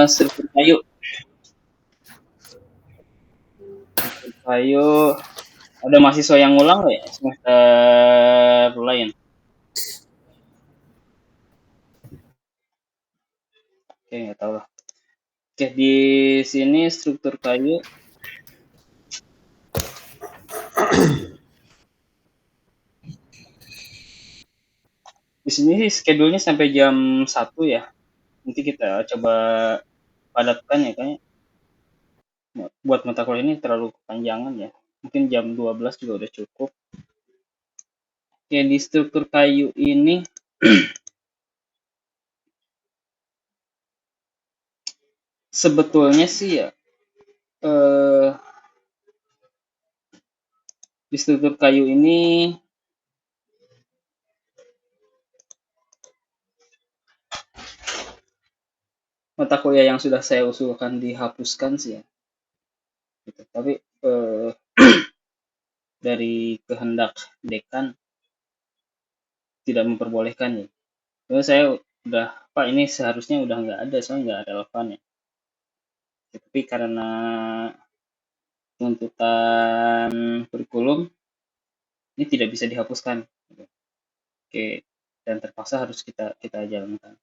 Struktur kayu. Struktur kayu. Ada mahasiswa yang ngulang nggak ya semester lain? Oke, nggak tahu lah. Oke, di sini struktur kayu. Di sini sih schedule-nya sampai jam 1 ya. Nanti kita coba padatkan ya kayaknya. Buat mata kuliah ini terlalu kepanjangan ya. Mungkin jam 12 juga udah cukup. Oke, di struktur kayu ini sebetulnya sih ya eh, di struktur kayu ini mata kuliah yang sudah saya usulkan dihapuskan sih ya. Gitu. Tapi dari kehendak dekan tidak memperbolehkan ya. Terus saya udah, Pak ini seharusnya udah nggak ada, soalnya nggak relevan ya. Tapi karena tuntutan kurikulum ini tidak bisa dihapuskan. Oke, dan terpaksa harus kita kita jalankan.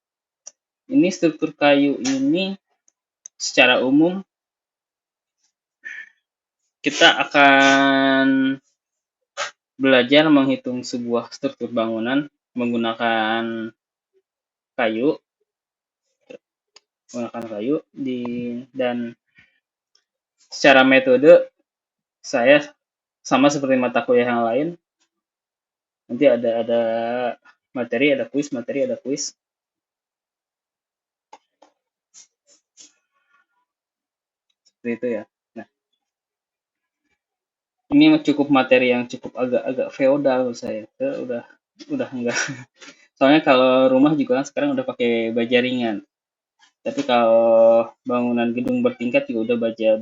Ini struktur kayu ini secara umum kita akan belajar menghitung sebuah struktur bangunan menggunakan kayu, dan secara metode saya sama seperti mata kuliah yang lain. Nanti ada materi, ada kuis, seperti itu ya. Nah, ini cukup materi yang cukup agak-agak feodal saya. Udah enggak. Soalnya kalau rumah juga kan sekarang udah pakai baja ringan. Tapi kalau bangunan gedung bertingkat juga udah baja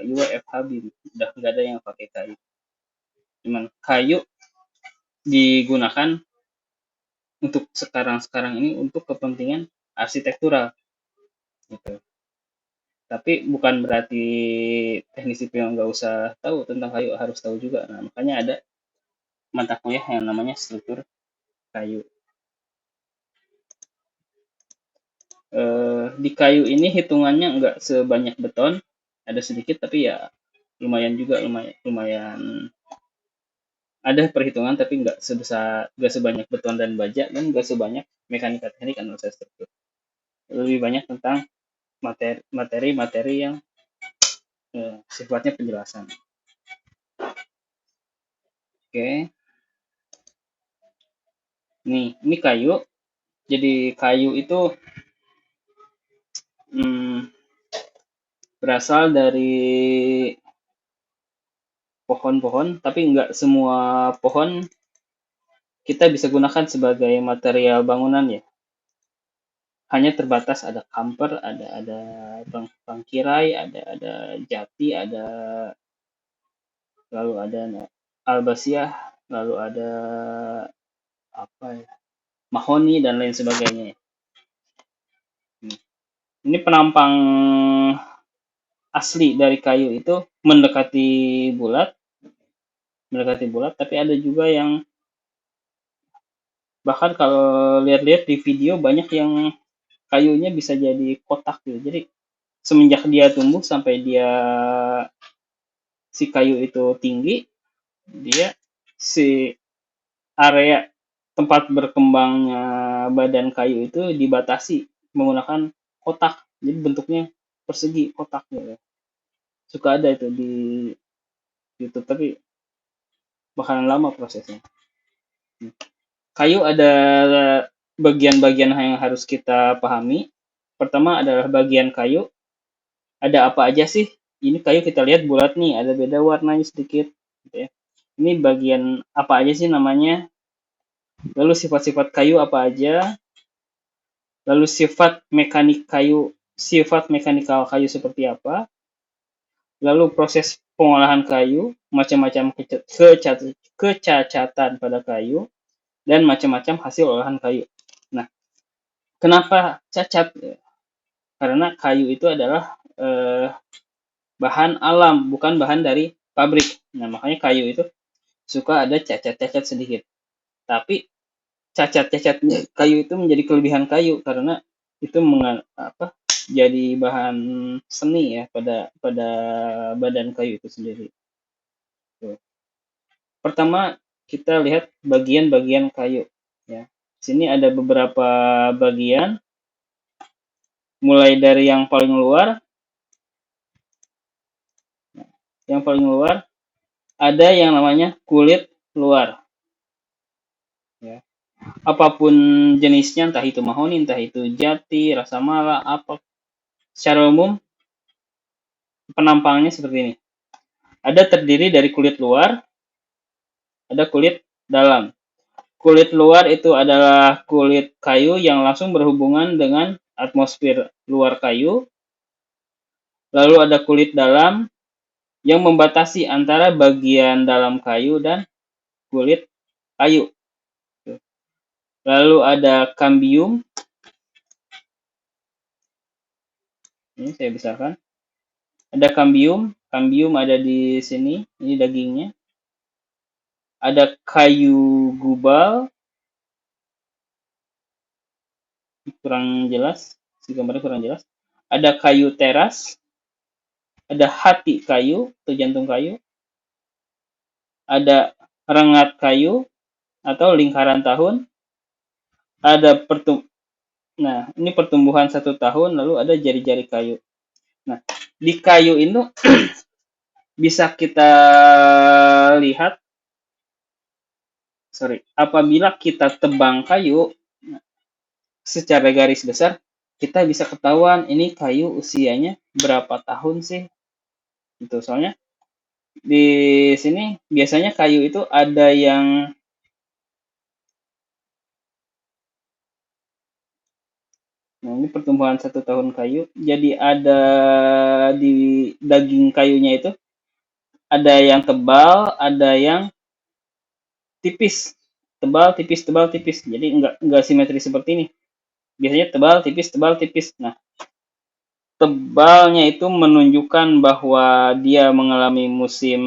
UFH BIM. Udah nggak ada yang pakai kayu. Cuman kayu digunakan untuk sekarang ini untuk kepentingan arsitektural gitu. Tapi bukan berarti teknisi yang nggak usah tahu tentang kayu, harus tahu juga. Nah, makanya ada mata kuliah yang namanya struktur kayu. Di kayu ini hitungannya nggak sebanyak beton, ada sedikit tapi ya lumayan juga, lumayan ada perhitungan, tapi nggak sebanyak beton dan baja, dan nggak sebanyak mekanika teknik analisa struktur. Lebih banyak tentang materi yang sifatnya penjelasan. Oke, nih ini kayu. Jadi kayu itu berasal dari pohon-pohon, tapi nggak semua pohon kita bisa gunakan sebagai material bangunan ya. Hanya terbatas, ada kamper, ada bangkirai, ada jati, lalu ada albasiah, lalu ada apa ya, mahoni dan lain sebagainya. Ini penampang asli dari kayu itu bulat, tapi ada juga yang bahkan kalau lihat-lihat di video banyak yang kayunya bisa jadi kotak gitu. Jadi semenjak dia tumbuh sampai si kayu itu tinggi, dia si area tempat berkembangnya badan kayu itu dibatasi menggunakan kotak. Jadi bentuknya persegi, kotak gitu. Suka ada itu di YouTube, tapi bakalan lama prosesnya. Kayu ada bagian-bagian yang harus kita pahami. Pertama adalah bagian kayu. Ada apa aja sih? Ini kayu kita lihat bulat nih, ada beda warnanya sedikit. Gitu ya. Ini bagian apa aja sih namanya? Lalu sifat-sifat kayu apa aja? Lalu sifat mekanikal kayu seperti apa? Lalu proses pengolahan kayu, macam-macam kecacatan pada kayu, dan macam-macam hasil olahan kayu. Nah, kenapa cacat? karena kayu itu adalah bahan alam, bukan bahan dari pabrik. Nah, makanya kayu itu suka ada cacat-cacat sedikit. Tapi cacat-cacat kayu itu menjadi kelebihan kayu karena itu jadi bahan seni ya pada badan kayu itu sendiri. Tuh. Pertama kita lihat bagian-bagian kayu ya. Sini ada beberapa bagian, mulai dari yang paling luar. Yang paling luar ada yang namanya kulit luar ya. Apapun jenisnya, entah itu mahoni, entah itu jati, rasa mala, apa, secara umum penampangnya seperti ini. Ada terdiri dari kulit luar, ada kulit dalam. Kulit luar itu adalah kulit kayu yang langsung berhubungan dengan atmosfer luar kayu. Lalu ada kulit dalam yang membatasi antara bagian dalam kayu dan kulit kayu. Lalu ada kambium. Ini saya besarkan. Ada kambium. Kambium ada di sini. Ini dagingnya. Ada kayu gubal. Kurang jelas. Si gambarnya kurang jelas. Ada kayu teras. Ada hati kayu atau jantung kayu. Ada rengat kayu atau lingkaran tahun. Ada Nah, ini pertumbuhan 1 tahun, lalu ada jari-jari kayu. Nah, di kayu itu bisa kita lihat, apabila kita tebang kayu secara garis besar, kita bisa ketahuan ini kayu usianya berapa tahun sih. Itu soalnya di sini biasanya kayu itu ada yang Nah, ini pertumbuhan 1 tahun kayu. Jadi ada di daging kayunya itu ada yang tebal, ada yang tipis. Tebal, tipis, tebal, tipis. Jadi enggak simetris seperti ini. Biasanya tebal, tipis, tebal, tipis. Nah, tebalnya itu menunjukkan bahwa dia mengalami musim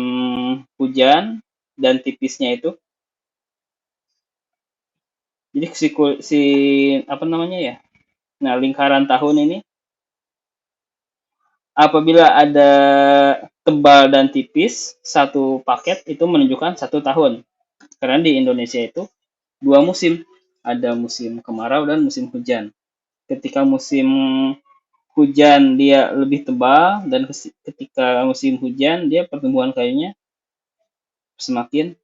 hujan, dan tipisnya itu jadi si apa namanya ya. Nah, lingkaran tahun ini apabila ada tebal dan tipis, satu paket itu menunjukkan 1 tahun. Karena di Indonesia itu 2 musim, ada musim kemarau dan musim hujan. Ketika musim hujan dia lebih tebal, dan ketika musim hujan dia pertumbuhan kayunya semakin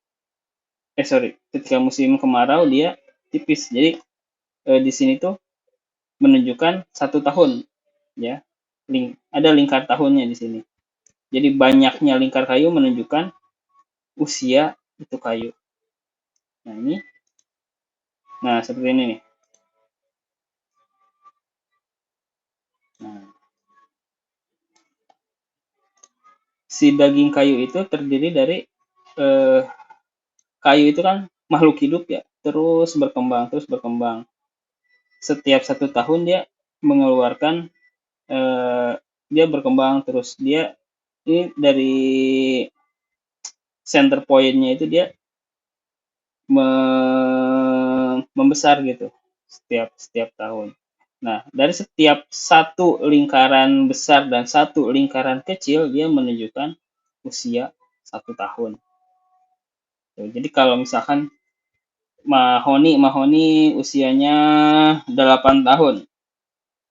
ketika musim kemarau dia tipis. Jadi di sini tuh menunjukkan 1 tahun ya. Ada lingkar tahunnya di sini. Jadi banyaknya lingkar kayu menunjukkan usia itu kayu. Nah, ini. Nah, seperti ini nih. Nah, si daging kayu itu terdiri dari kayu itu kan makhluk hidup ya, terus berkembang, terus berkembang. Setiap 1 tahun dia mengeluarkan dia berkembang terus. Dia ini dari center point-nya itu dia membesar gitu setiap tahun. Nah, dari setiap satu lingkaran besar dan satu lingkaran kecil dia menunjukkan usia 1 tahun. Jadi kalau misalkan mahoni usianya 8 tahun.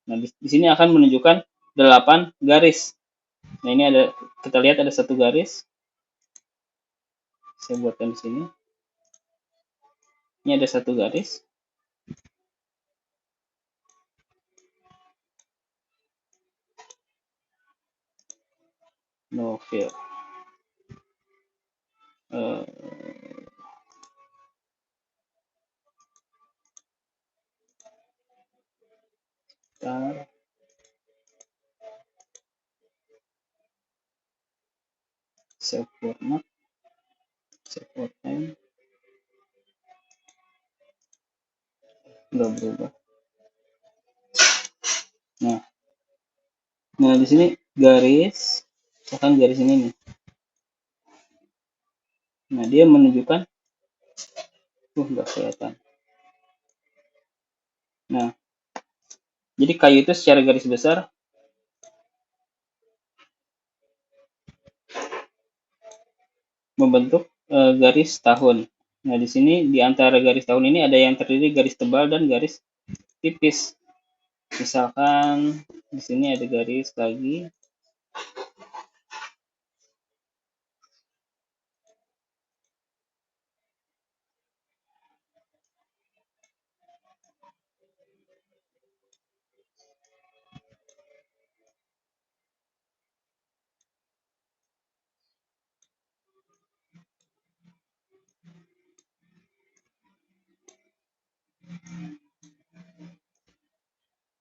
Nah, di sini akan menunjukkan 8 garis. Nah, ini kita lihat ada 1 garis. Saya buatkan di sini. Ini ada 1 garis. Novel. Save format. Nggak berubah. Nah, Nah, di sini garis, misalkan garis ini nih. Nah, dia menunjukkan, nggak kelihatan. Nah, jadi kayu itu secara garis besar membentuk garis tahun. Nah, di sini di antara garis tahun ini ada yang terdiri garis tebal dan garis tipis. Misalkan di sini ada garis lagi.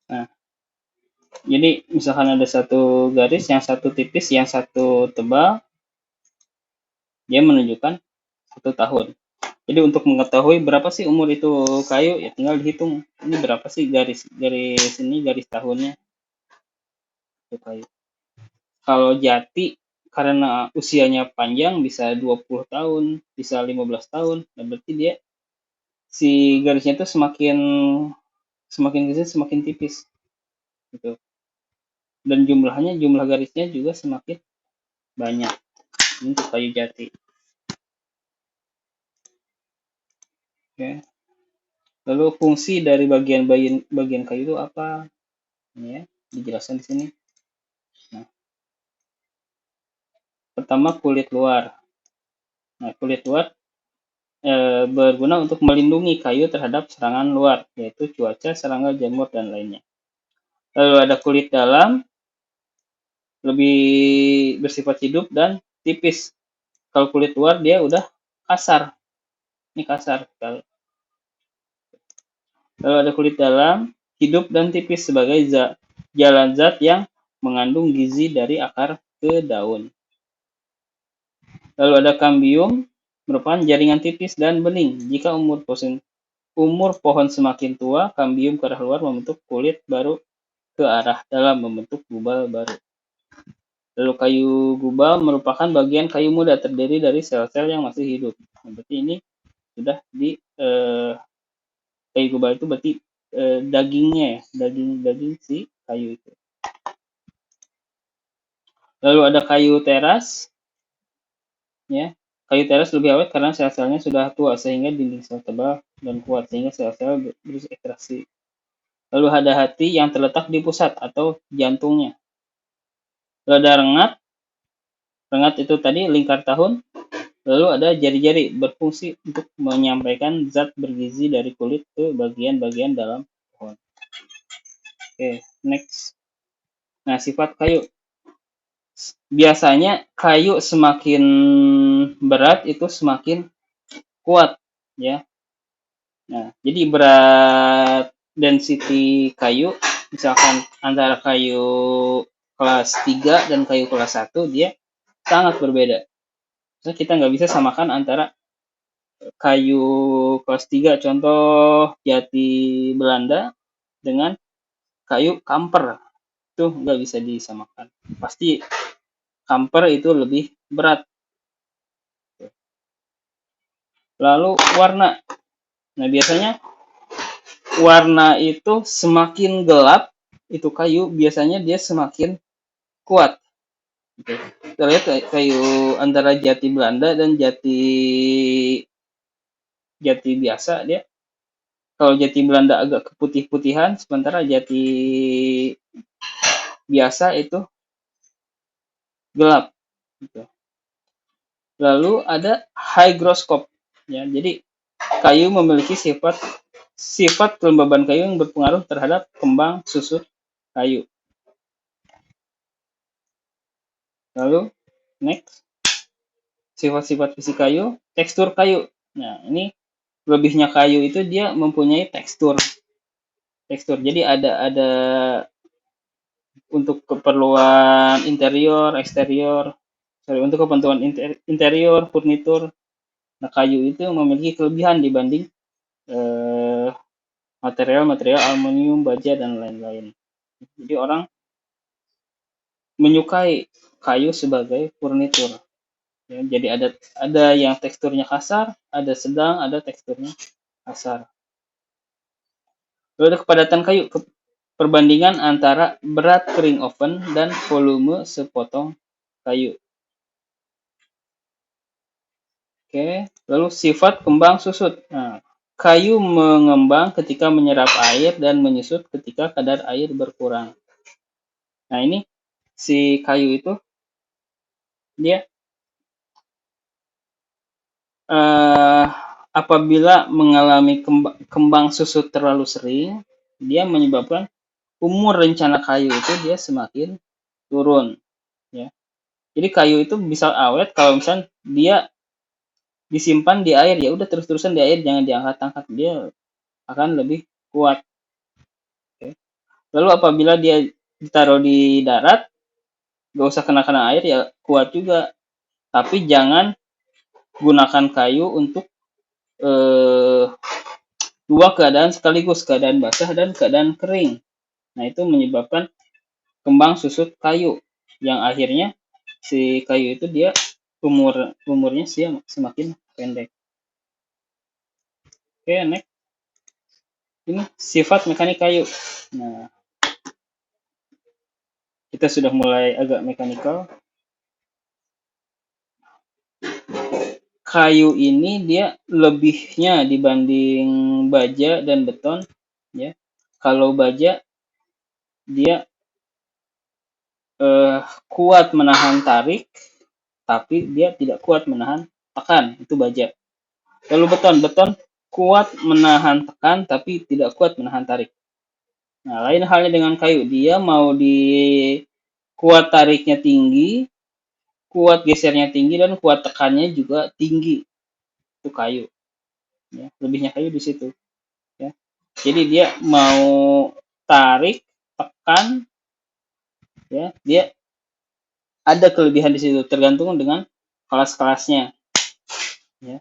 Nah, jadi misalkan ada satu garis, yang satu tipis, yang satu tebal, dia menunjukkan 1 tahun. Jadi untuk mengetahui berapa sih umur itu kayu, ya tinggal dihitung. Ini berapa sih garis garis ini garis tahunnya itu kayu. Kalau jati karena usianya panjang bisa 20 tahun, bisa 15 tahun. Nah, berarti dia si garisnya itu semakin semakin kecil semakin tipis gitu. Dan jumlah garisnya juga semakin banyak untuk kayu jati. Oke. Lalu fungsi dari bagian kayu itu apa? Ini ya, dijelaskan di sini. Nah, pertama kulit luar. Nah, kulit luar berguna untuk melindungi kayu terhadap serangan luar, yaitu cuaca, serangga, jamur, dan lainnya. Lalu ada kulit dalam, lebih bersifat hidup dan tipis. Kalau kulit luar dia udah kasar. Ini kasar. Lalu ada kulit dalam, hidup dan tipis sebagai jalan zat yang mengandung gizi dari akar ke daun. Lalu ada kambium, merupakan jaringan tipis dan bening. Jika umur pohon semakin tua, kambium ke arah luar membentuk kulit baru ke arah dalam membentuk gubal baru. Lalu kayu gubal merupakan bagian kayu muda terdiri dari sel-sel yang masih hidup. Nah, berarti ini sudah di kayu gubal itu berarti dagingnya ya, daging si kayu itu. Lalu ada kayu teras, ya. Kayu teras lebih awet karena sel-selnya sudah tua sehingga dinding sel tebal dan kuat sehingga sel-sel berekspresi. Lalu ada hati yang terletak di pusat atau jantungnya. Lalu ada rengat, rengat itu tadi lingkar tahun. Lalu ada jari-jari berfungsi untuk menyampaikan zat bergizi dari kulit ke bagian-bagian dalam pohon. Oke, next. Nah, sifat kayu. Biasanya kayu semakin berat itu semakin kuat, ya. Nah, jadi berat density kayu, misalkan antara kayu kelas 3 dan kayu kelas 1, dia sangat berbeda. So, kita nggak bisa samakan antara kayu kelas 3, contoh jati Belanda, dengan kayu kamper. Itu nggak bisa disamakan. Pasti kamper itu lebih berat. Lalu warna. Nah, biasanya warna itu semakin gelap, itu kayu biasanya dia semakin kuat. Kita lihat kayu antara jati Belanda dan jati biasa, dia kalau jati Belanda agak keputih-putihan, sementara jati biasa itu gelap. Gitu. Lalu ada hygroscope. Ya, jadi kayu memiliki sifat kelembaban kayu yang berpengaruh terhadap kembang susut kayu. Lalu next, sifat-sifat fisik kayu, tekstur kayu. Nah, ini lebihnya kayu itu dia mempunyai tekstur. Jadi ada untuk keperluan interior, eksterior, untuk kebutuhan interior, furnitur. Nah, kayu itu memiliki kelebihan dibanding material aluminium, baja, dan lain-lain. Jadi orang menyukai kayu sebagai furnitur. Ya, jadi ada yang teksturnya kasar, ada sedang, ada teksturnya kasar. Lalu ada kepadatan kayu, perbandingan antara berat kering oven dan volume sepotong kayu. Oke, lalu sifat kembang susut. Nah, kayu mengembang ketika menyerap air dan menyusut ketika kadar air berkurang. Nah, ini si kayu itu dia eh, apabila mengalami kembang susut terlalu sering, dia menyebabkan umur rencana kayu itu dia semakin turun. Ya. Jadi kayu itu bisa awet kalau misalnya dia disimpan di air, ya udah terus-terusan di air, jangan diangkat-angkat, dia akan lebih kuat. Oke. Lalu apabila dia ditaruh di darat, gak usah kena air ya kuat juga. Tapi jangan gunakan kayu untuk eh, dua keadaan sekaligus, keadaan basah dan keadaan kering. Nah, itu menyebabkan kembang susut kayu yang akhirnya si kayu itu dia umurnya semakin pendek. Oke, next. Ini sifat mekanik kayu. Nah, kita sudah mulai agak mekanikal. Kayu ini dia lebihnya dibanding baja dan beton, ya. Kalau baja dia kuat menahan tarik, tapi dia tidak kuat menahan tekan, itu baja. Lalu beton kuat menahan tekan, tapi tidak kuat menahan tarik. Nah, lain halnya dengan kayu, dia mau di kuat tariknya tinggi, kuat gesernya tinggi, dan kuat tekannya juga tinggi. Itu kayu. Ya, lebihnya kayu di situ. Ya. Jadi dia mau tarik, tekan, ya, dia ada kelebihan di situ, tergantung dengan kelas-kelasnya. Ya.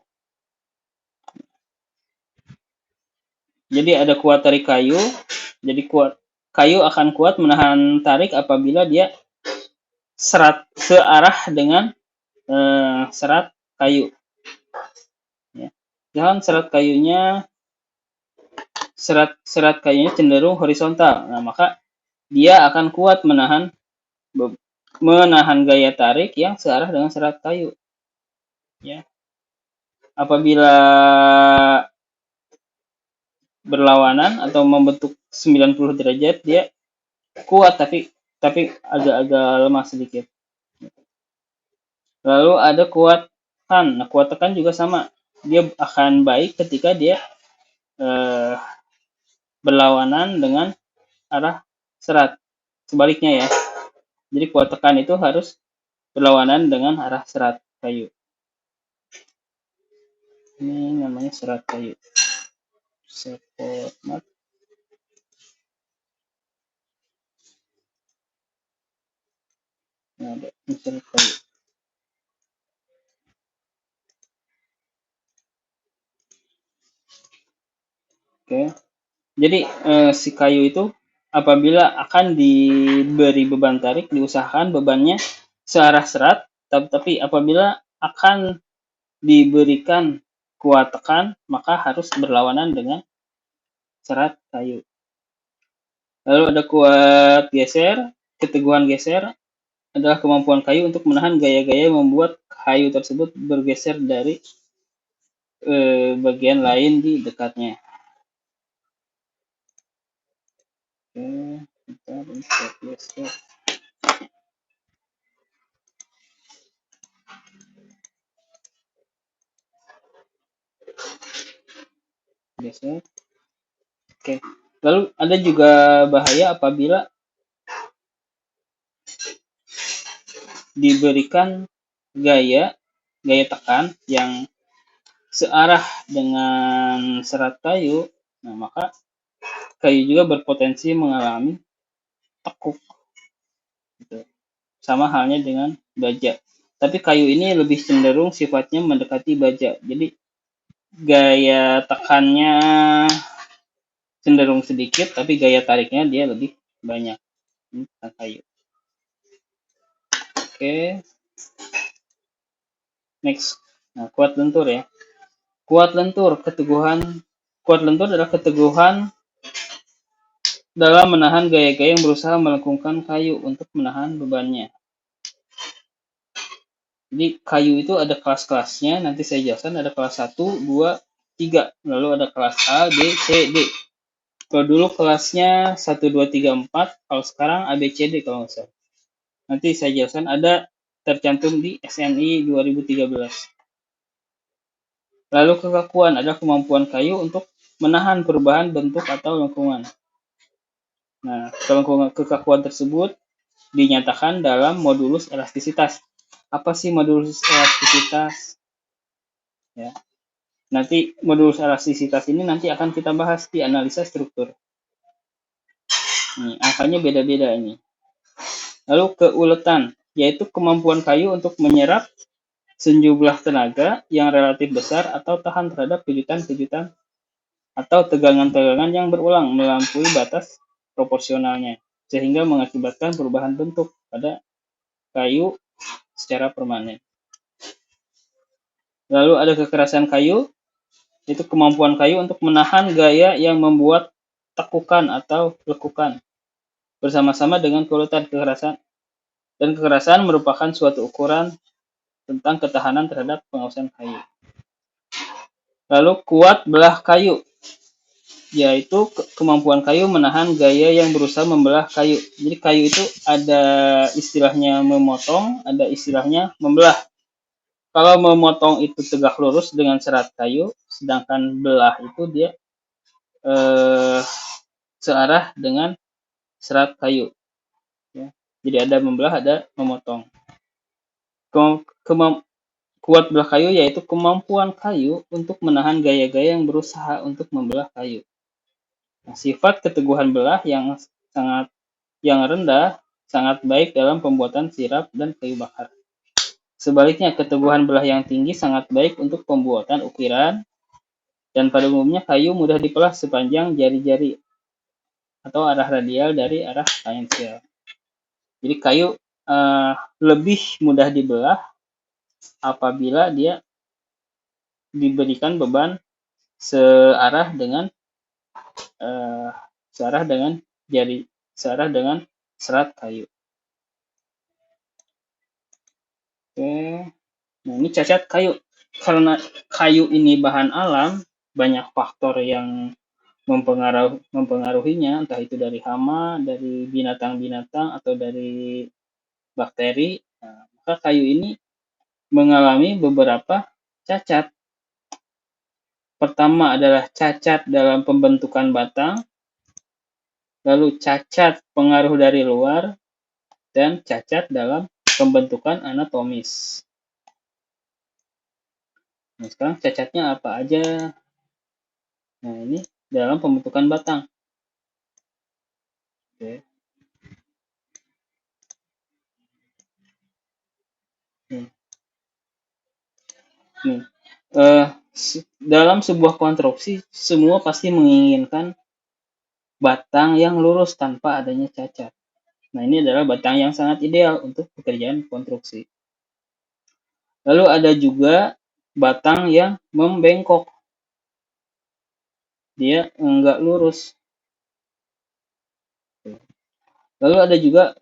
Jadi ada kuat tarik kayu, jadi kayu akan kuat menahan tarik apabila dia searah dengan serat kayu. Ya. Jangan serat kayunya cenderung horizontal. Nah, maka dia akan kuat menahan gaya tarik yang searah dengan serat kayu. Ya. Apabila berlawanan atau membentuk 90 derajat, dia kuat tapi agak-agak lemah sedikit. Lalu ada kuat tekan. Nah, kuat tekan juga sama. Dia akan baik ketika dia berlawanan dengan arah serat. Sebaliknya ya. Jadi kuat tekan itu harus berlawanan dengan arah serat kayu. Ini namanya serat kayu. Support mat. Nah, ada serat kayu. Oke. Jadi si kayu itu apabila akan diberi beban tarik, diusahakan bebannya searah serat, tapi apabila akan diberikan kuat tekan, maka harus berlawanan dengan serat kayu. Lalu ada kuat geser, keteguhan geser adalah kemampuan kayu untuk menahan gaya-gaya membuat kayu tersebut bergeser dari bagian lain di dekatnya. Oke, kita geser. Geser. Oke. Lalu ada juga bahaya apabila diberikan gaya tekan yang searah dengan serat kayu, nah maka kayu juga berpotensi mengalami tekuk. Gitu. Sama halnya dengan baja. Tapi kayu ini lebih cenderung sifatnya mendekati baja. Jadi gaya tekannya cenderung sedikit, tapi gaya tariknya dia lebih banyak. Ini kayu. Oke, next. Nah, kuat lentur ya. Kuat lentur, keteguhan. Kuat lentur adalah keteguhan dalam menahan gaya-gaya yang berusaha melengkungkan kayu untuk menahan bebannya. Jadi kayu itu ada kelas-kelasnya, nanti saya jelaskan ada kelas 1, 2, 3. Lalu ada kelas A, B, C, D. Kalau dulu kelasnya 1, 2, 3, 4, kalau sekarang A, B, C, D kalau nggak salah. Nanti saya jelaskan ada tercantum di SNI 2013. Lalu kekakuan adalah kemampuan kayu untuk menahan perubahan bentuk atau lengkungan. Nah, kekakuan tersebut dinyatakan dalam modulus elastisitas. Apa sih modulus elastisitas? Ya. Nanti modulus elastisitas ini nanti akan kita bahas di analisa struktur. Nih, angkanya beda-beda ini. Lalu keuletan, yaitu kemampuan kayu untuk menyerap sejumlah tenaga yang relatif besar atau tahan terhadap kejutan-kejutan atau tegangan-tegangan yang berulang melampaui batas proporsionalnya, sehingga mengakibatkan perubahan bentuk pada kayu secara permanen. Lalu ada kekerasan kayu, itu kemampuan kayu untuk menahan gaya yang membuat tekukan atau lekukan bersama-sama dengan keuletan kekerasan. Dan kekerasan merupakan suatu ukuran tentang ketahanan terhadap pengawasan kayu. Lalu kuat belah kayu, yaitu kemampuan kayu menahan gaya yang berusaha membelah kayu. Jadi kayu itu ada istilahnya memotong, ada istilahnya membelah. Kalau memotong itu tegak lurus dengan serat kayu, sedangkan belah itu dia searah dengan serat kayu. Ya. Jadi ada membelah, ada memotong. Kuat belah kayu yaitu kemampuan kayu untuk menahan gaya-gaya yang berusaha untuk membelah kayu. Nah, sifat keteguhan belah yang rendah sangat baik dalam pembuatan sirap dan kayu bakar. Sebaliknya, keteguhan belah yang tinggi sangat baik untuk pembuatan ukiran, dan pada umumnya kayu mudah dipelah sepanjang jari-jari atau arah radial dari arah tangensial. Jadi kayu lebih mudah dibelah apabila dia diberikan beban searah dengan serat kayu. Oke, nah ini cacat kayu. Karena kayu ini bahan alam, banyak faktor yang mempengaruhinya, entah itu dari hama, dari binatang-binatang, atau dari bakteri. Nah, maka kayu ini mengalami beberapa cacat. Pertama adalah cacat dalam pembentukan batang, lalu cacat pengaruh dari luar, dan cacat dalam pembentukan anatomis. Nah, sekarang cacatnya apa aja? Nah, ini dalam pembentukan batang. Oke. Nih. Dalam sebuah konstruksi, semua pasti menginginkan batang yang lurus tanpa adanya cacat. Nah, ini adalah batang yang sangat ideal untuk pekerjaan konstruksi. Lalu ada juga batang yang membengkok. Dia enggak lurus. Lalu ada juga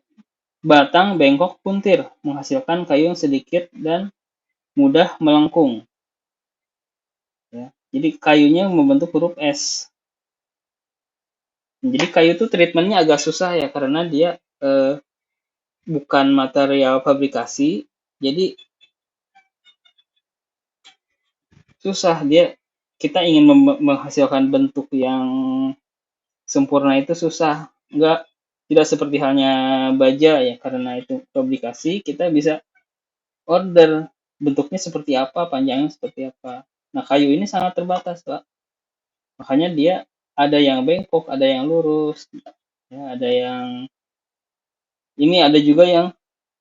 batang bengkok puntir, menghasilkan kayu yang sedikit dan mudah melengkung. Ya. Jadi kayunya membentuk huruf S. Jadi kayu itu treatmentnya agak susah ya, karena dia bukan material fabrikasi, jadi susah. Kita ingin menghasilkan bentuk yang sempurna itu susah. Tidak seperti halnya baja ya, karena itu fabrikasi, kita bisa order bentuknya seperti apa, panjangnya seperti apa. Nah, kayu ini sangat terbatas, Pak. Makanya dia ada yang bengkok, ada yang lurus, ya, ada juga yang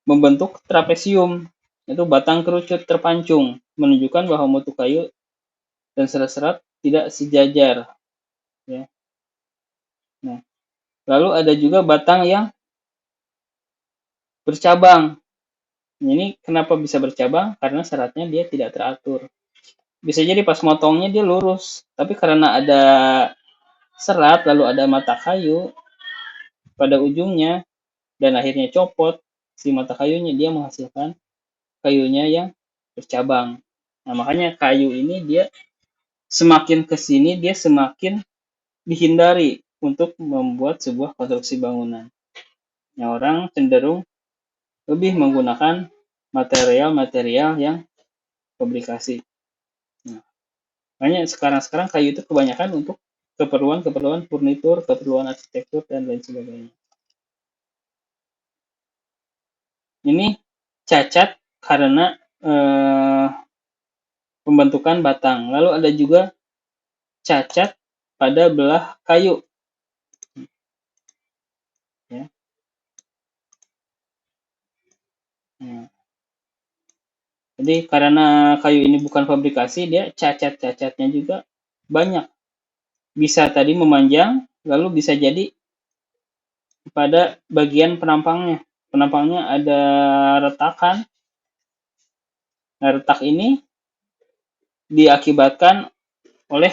membentuk trapesium, itu batang kerucut terpancung, menunjukkan bahwa mutu kayu dan serat-serat tidak sejajar. Ya. Nah, lalu ada juga batang yang bercabang. Ini kenapa bisa bercabang? Karena seratnya dia tidak teratur. Bisa jadi pas motongnya dia lurus, tapi karena ada serat lalu ada mata kayu pada ujungnya dan akhirnya copot si mata kayunya, dia menghasilkan kayunya yang bercabang. Nah, makanya kayu ini dia semakin ke sini dia semakin dihindari untuk membuat sebuah konstruksi bangunan. Yang orang cenderung lebih menggunakan material-material yang fabrikasi. Nah, makanya sekarang kayu itu kebanyakan untuk keperluan-keperluan furnitur, keperluan arsitektur, dan lain sebagainya. Ini cacat karena pembentukan batang. Lalu ada juga cacat pada belah kayu. Ya. Nah, jadi karena kayu ini bukan fabrikasi, dia cacat-cacatnya juga banyak. Bisa tadi memanjang, lalu bisa jadi pada bagian penampangnya. Penampangnya ada retakan. Nah, retak ini diakibatkan oleh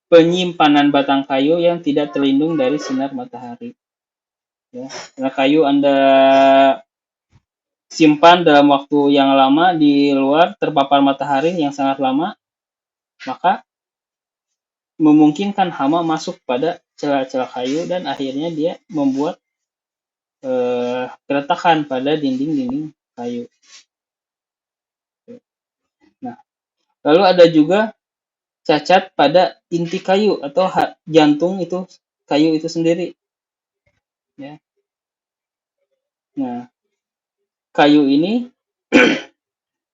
penyimpanan batang kayu yang tidak terlindung dari sinar matahari. Ya, karena kayu Anda simpan dalam waktu yang lama di luar terpapar matahari yang sangat lama, maka memungkinkan hama masuk pada celah-celah kayu dan akhirnya dia membuat keretakan pada dinding-dinding kayu. Nah, lalu ada juga cacat pada inti kayu atau jantung itu kayu itu sendiri. Ya. Nah, kayu ini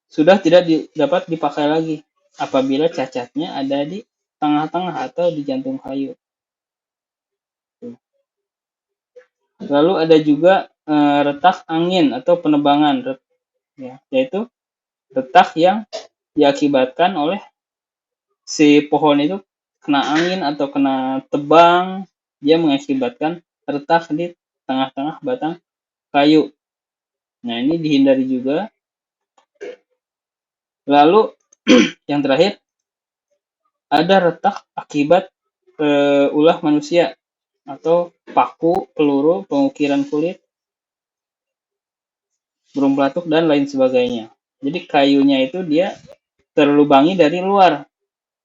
sudah tidak dapat dipakai lagi apabila cacatnya ada di tengah-tengah atau di jantung kayu. Lalu ada juga retak angin atau penebangan, ya, yaitu retak yang diakibatkan oleh si pohon itu kena angin atau kena tebang, dia mengakibatkan retak di tengah-tengah batang kayu. Nah, ini dihindari juga. Lalu yang terakhir ada retak akibat ulah manusia atau paku, peluru, pengukiran kulit, burung pelatuk, dan lain sebagainya. Jadi kayunya itu dia terlubangi dari luar,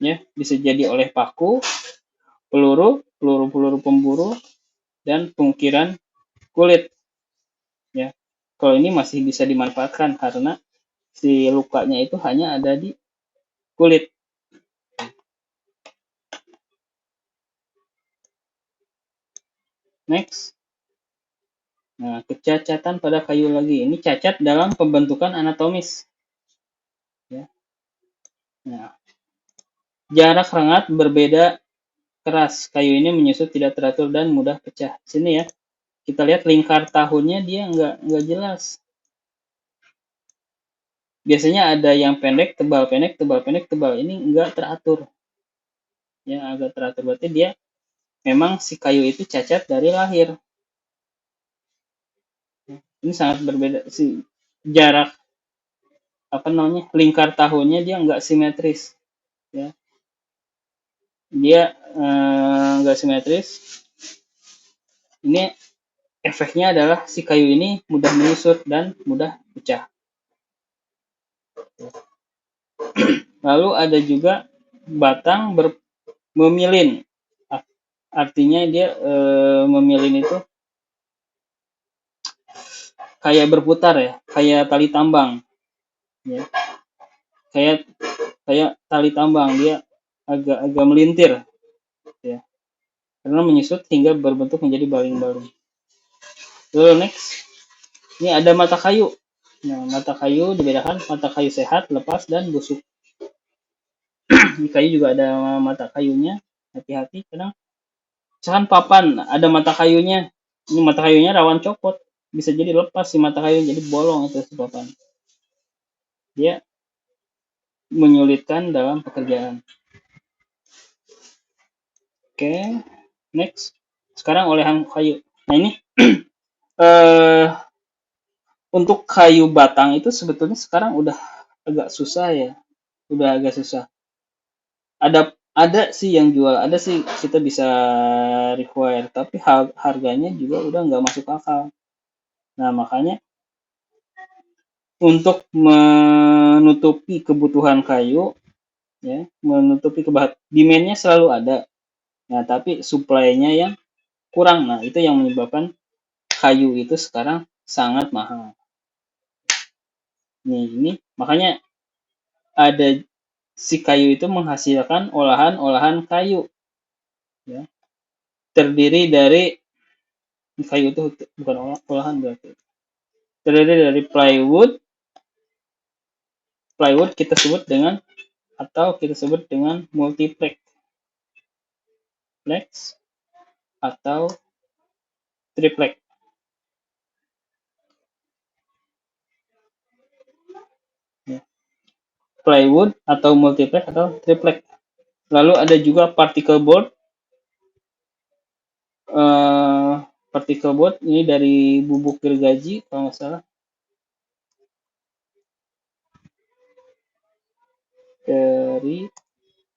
ya, bisa jadi oleh paku, peluru pemburu, dan pengukiran kulit. Ya, kalau ini masih bisa dimanfaatkan karena si lukanya itu hanya ada di kulit. Next. Nah, kecacatan pada kayu lagi. Ini cacat dalam pembentukan anatomis. Ya. Nah, jarak rengat berbeda keras. Kayu ini menyusut tidak teratur dan mudah pecah. Sini ya. Kita lihat lingkar tahunnya dia nggak jelas. Biasanya ada yang pendek, tebal, pendek, tebal, pendek, tebal. Ini nggak teratur. Ya, agak teratur. Berarti dia memang si kayu itu cacat dari lahir. Ini sangat berbeda. Si jarak lingkar tahunnya dia nggak simetris. Ya. Dia nggak simetris. Ini efeknya adalah si kayu ini mudah menyusut dan mudah pecah. Lalu ada juga batang memilin. Artinya dia memilin itu kayak berputar ya, kayak tali tambang. Ya. Kayak tali tambang, dia agak melintir. Ya. Karena menyusut hingga berbentuk menjadi baling-baling. Lalu next, ini ada mata kayu. Nah, mata kayu dibedakan mata kayu sehat, lepas, dan busuk. Di kayu juga ada mata kayunya. Hati-hati, kadang misalkan papan ada mata kayunya. Ini mata kayunya rawan copot. Bisa jadi lepas si mata kayu, jadi bolong itu si papan. Dia menyulitkan dalam pekerjaan. Oke, next. Sekarang olehan kayu. Nah, ini Untuk kayu batang itu sebetulnya sekarang udah agak susah ya, udah agak susah. Ada sih yang jual, ada sih kita bisa require, tapi harganya juga udah nggak masuk akal. Nah, makanya untuk menutupi kebutuhan kayu, ya, menutupi demand-nya selalu ada. Nah, tapi supply-nya yang kurang. Nah, itu yang menyebabkan kayu itu sekarang sangat mahal. Nih, ini makanya ada si kayu itu menghasilkan olahan-olahan kayu, ya. Terdiri dari kayu itu bukan olahan berarti. Terdiri dari plywood kita sebut dengan atau kita sebut dengan multiplex atau triplex. Ya. Plywood atau multiplex atau triplex. Lalu ada juga particle board. Particle board ini dari bubuk gergaji kalau nggak salah. Dari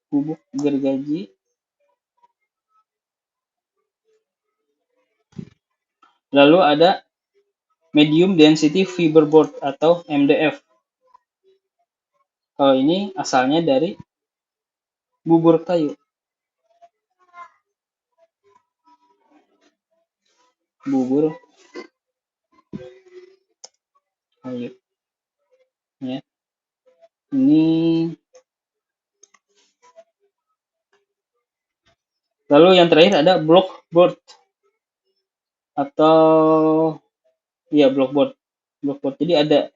bubuk gergaji. Lalu ada medium density fiberboard atau MDF. Kalau ini asalnya dari bubur kayu. Bubur kayu. Ya. Ini lalu yang terakhir ada blockboard atau ya blockboard. Jadi ada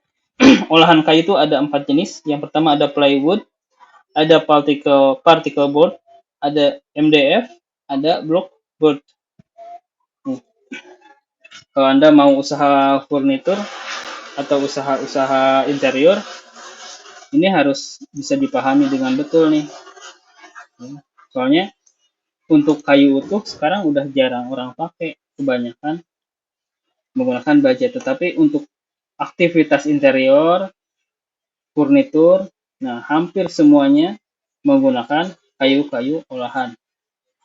olahan kayu itu ada 4 jenis. Yang pertama ada plywood, ada particle board, ada MDF, ada blockboard. Kalau Anda mau usaha furnitur atau usaha-usaha interior, ini harus bisa dipahami dengan betul nih. Soalnya untuk kayu utuh sekarang udah jarang orang pakai, kebanyakan menggunakan baja. Tetapi untuk aktivitas interior, furnitur, nah hampir semuanya menggunakan kayu-kayu olahan.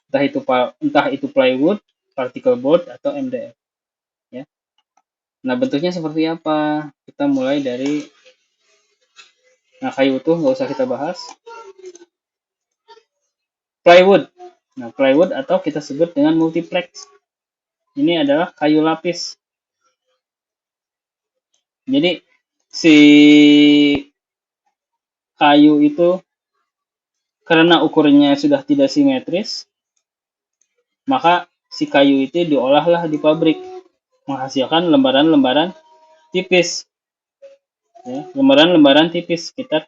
Entah itu plywood, particle board atau MDF. Ya. Nah, bentuknya seperti apa? Kita mulai dari kayu utuh nggak usah kita bahas. Plywood. Nah, plywood atau kita sebut dengan multiplex. Ini adalah kayu lapis. Jadi si kayu itu karena ukurannya sudah tidak simetris, maka si kayu itu diolahlah di pabrik menghasilkan lembaran-lembaran tipis. Ya, lembaran-lembaran tipis sekitar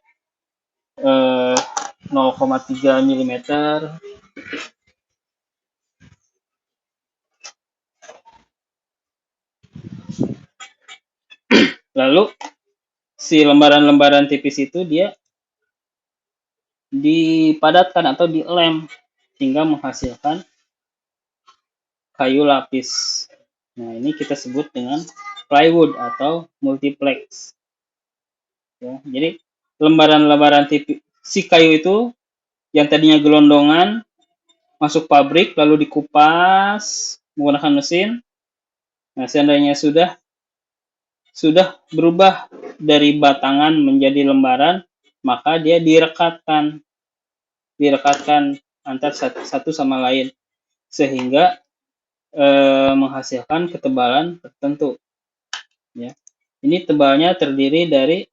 0,3 mm. Lalu si lembaran-lembaran tipis itu dia dipadatkan atau dilem sehingga menghasilkan kayu lapis. Nah, ini kita sebut dengan plywood atau multiplex. Ya, jadi lembaran-lembaran tipis si kayu itu yang tadinya gelondongan masuk pabrik lalu dikupas menggunakan mesin. Nah, seandainya sudah berubah dari batangan menjadi lembaran, maka dia direkatkan antar satu sama lain sehingga menghasilkan ketebalan tertentu. Ya. Ini tebalnya terdiri dari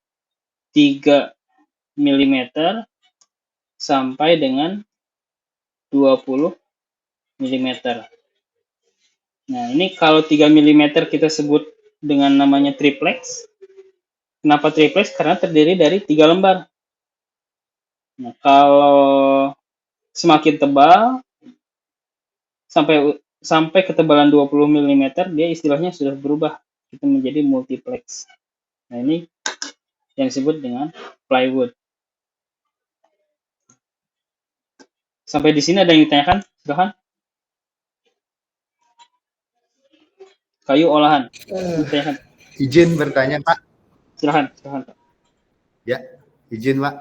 3 mm sampai dengan 20 mm. Nah, ini kalau 3 mm kita sebut dengan namanya triplex. Kenapa triplex? Karena terdiri dari 3 lembar. Nah, kalau semakin tebal sampai ketebalan 20 mm, dia istilahnya sudah berubah itu menjadi multiplex. Nah, ini yang disebut dengan plywood. Sampai di sini ada yang ditanyakan? Silahkan. Kayu olahan. Ditanyakan. Izin bertanya Pak. Silakan, silakan Pak. Ya, izin Pak.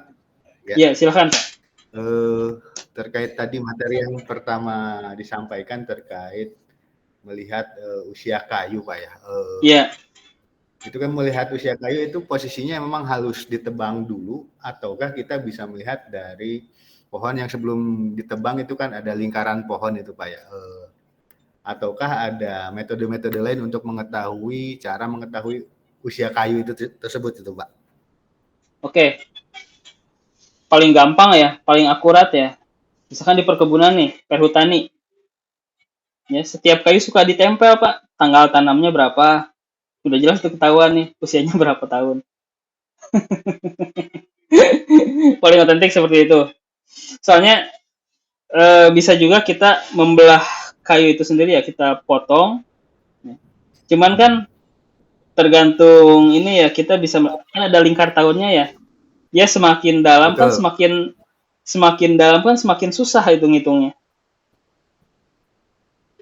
Ya. Ya, silakan Pak. Terkait tadi materi yang pertama disampaikan terkait melihat usia kayu Pak ya. Iya. Itu kan melihat usia kayu itu posisinya memang harus ditebang dulu, ataukah kita bisa melihat dari pohon yang sebelum ditebang itu kan ada lingkaran pohon itu Pak ya. Ataukah ada metode-metode lain untuk cara mengetahui usia kayu itu tersebut itu Pak? Oke, paling gampang ya, paling akurat ya. Misalkan di perkebunan nih, perhutani. Ya, setiap kayu suka ditempel, Pak. Tanggal tanamnya berapa? Udah jelas tuh ketahuan nih, usianya berapa tahun. Paling otentik seperti itu. Soalnya bisa juga kita membelah kayu itu sendiri ya, kita potong. Cuman kan tergantung ini ya, kita bisa kan ada lingkar tahunnya ya. Ya semakin dalam kan Betul. semakin dalam kan semakin susah hitung-hitungnya.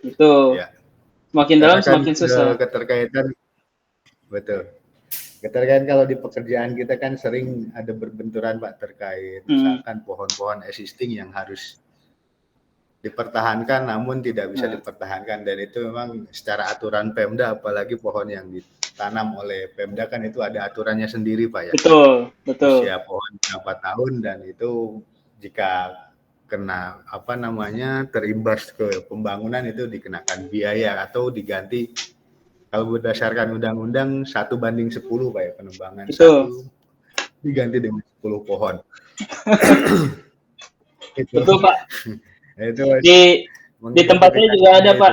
Itu. Ya. Semakin dalam Karena kan semakin susah. keterkaitan, betul. Keterkaitan kalau di pekerjaan kita kan sering ada berbenturan Pak terkait misalkan pohon-pohon existing yang harus dipertahankan namun tidak bisa dipertahankan, dan itu memang secara aturan Pemda, apalagi pohon yang ditanam oleh Pemda kan itu ada aturannya sendiri Pak ya. Betul, betul. Usia pohon berapa tahun, dan itu jika kena terimbas ke pembangunan itu dikenakan biaya atau diganti. Kalau berdasarkan undang-undang 1:10 Pak ya, penebangan Betul. 1 diganti dengan 10 pohon. Itu. Betul Pak. Itu di tempat saya juga ada Pak.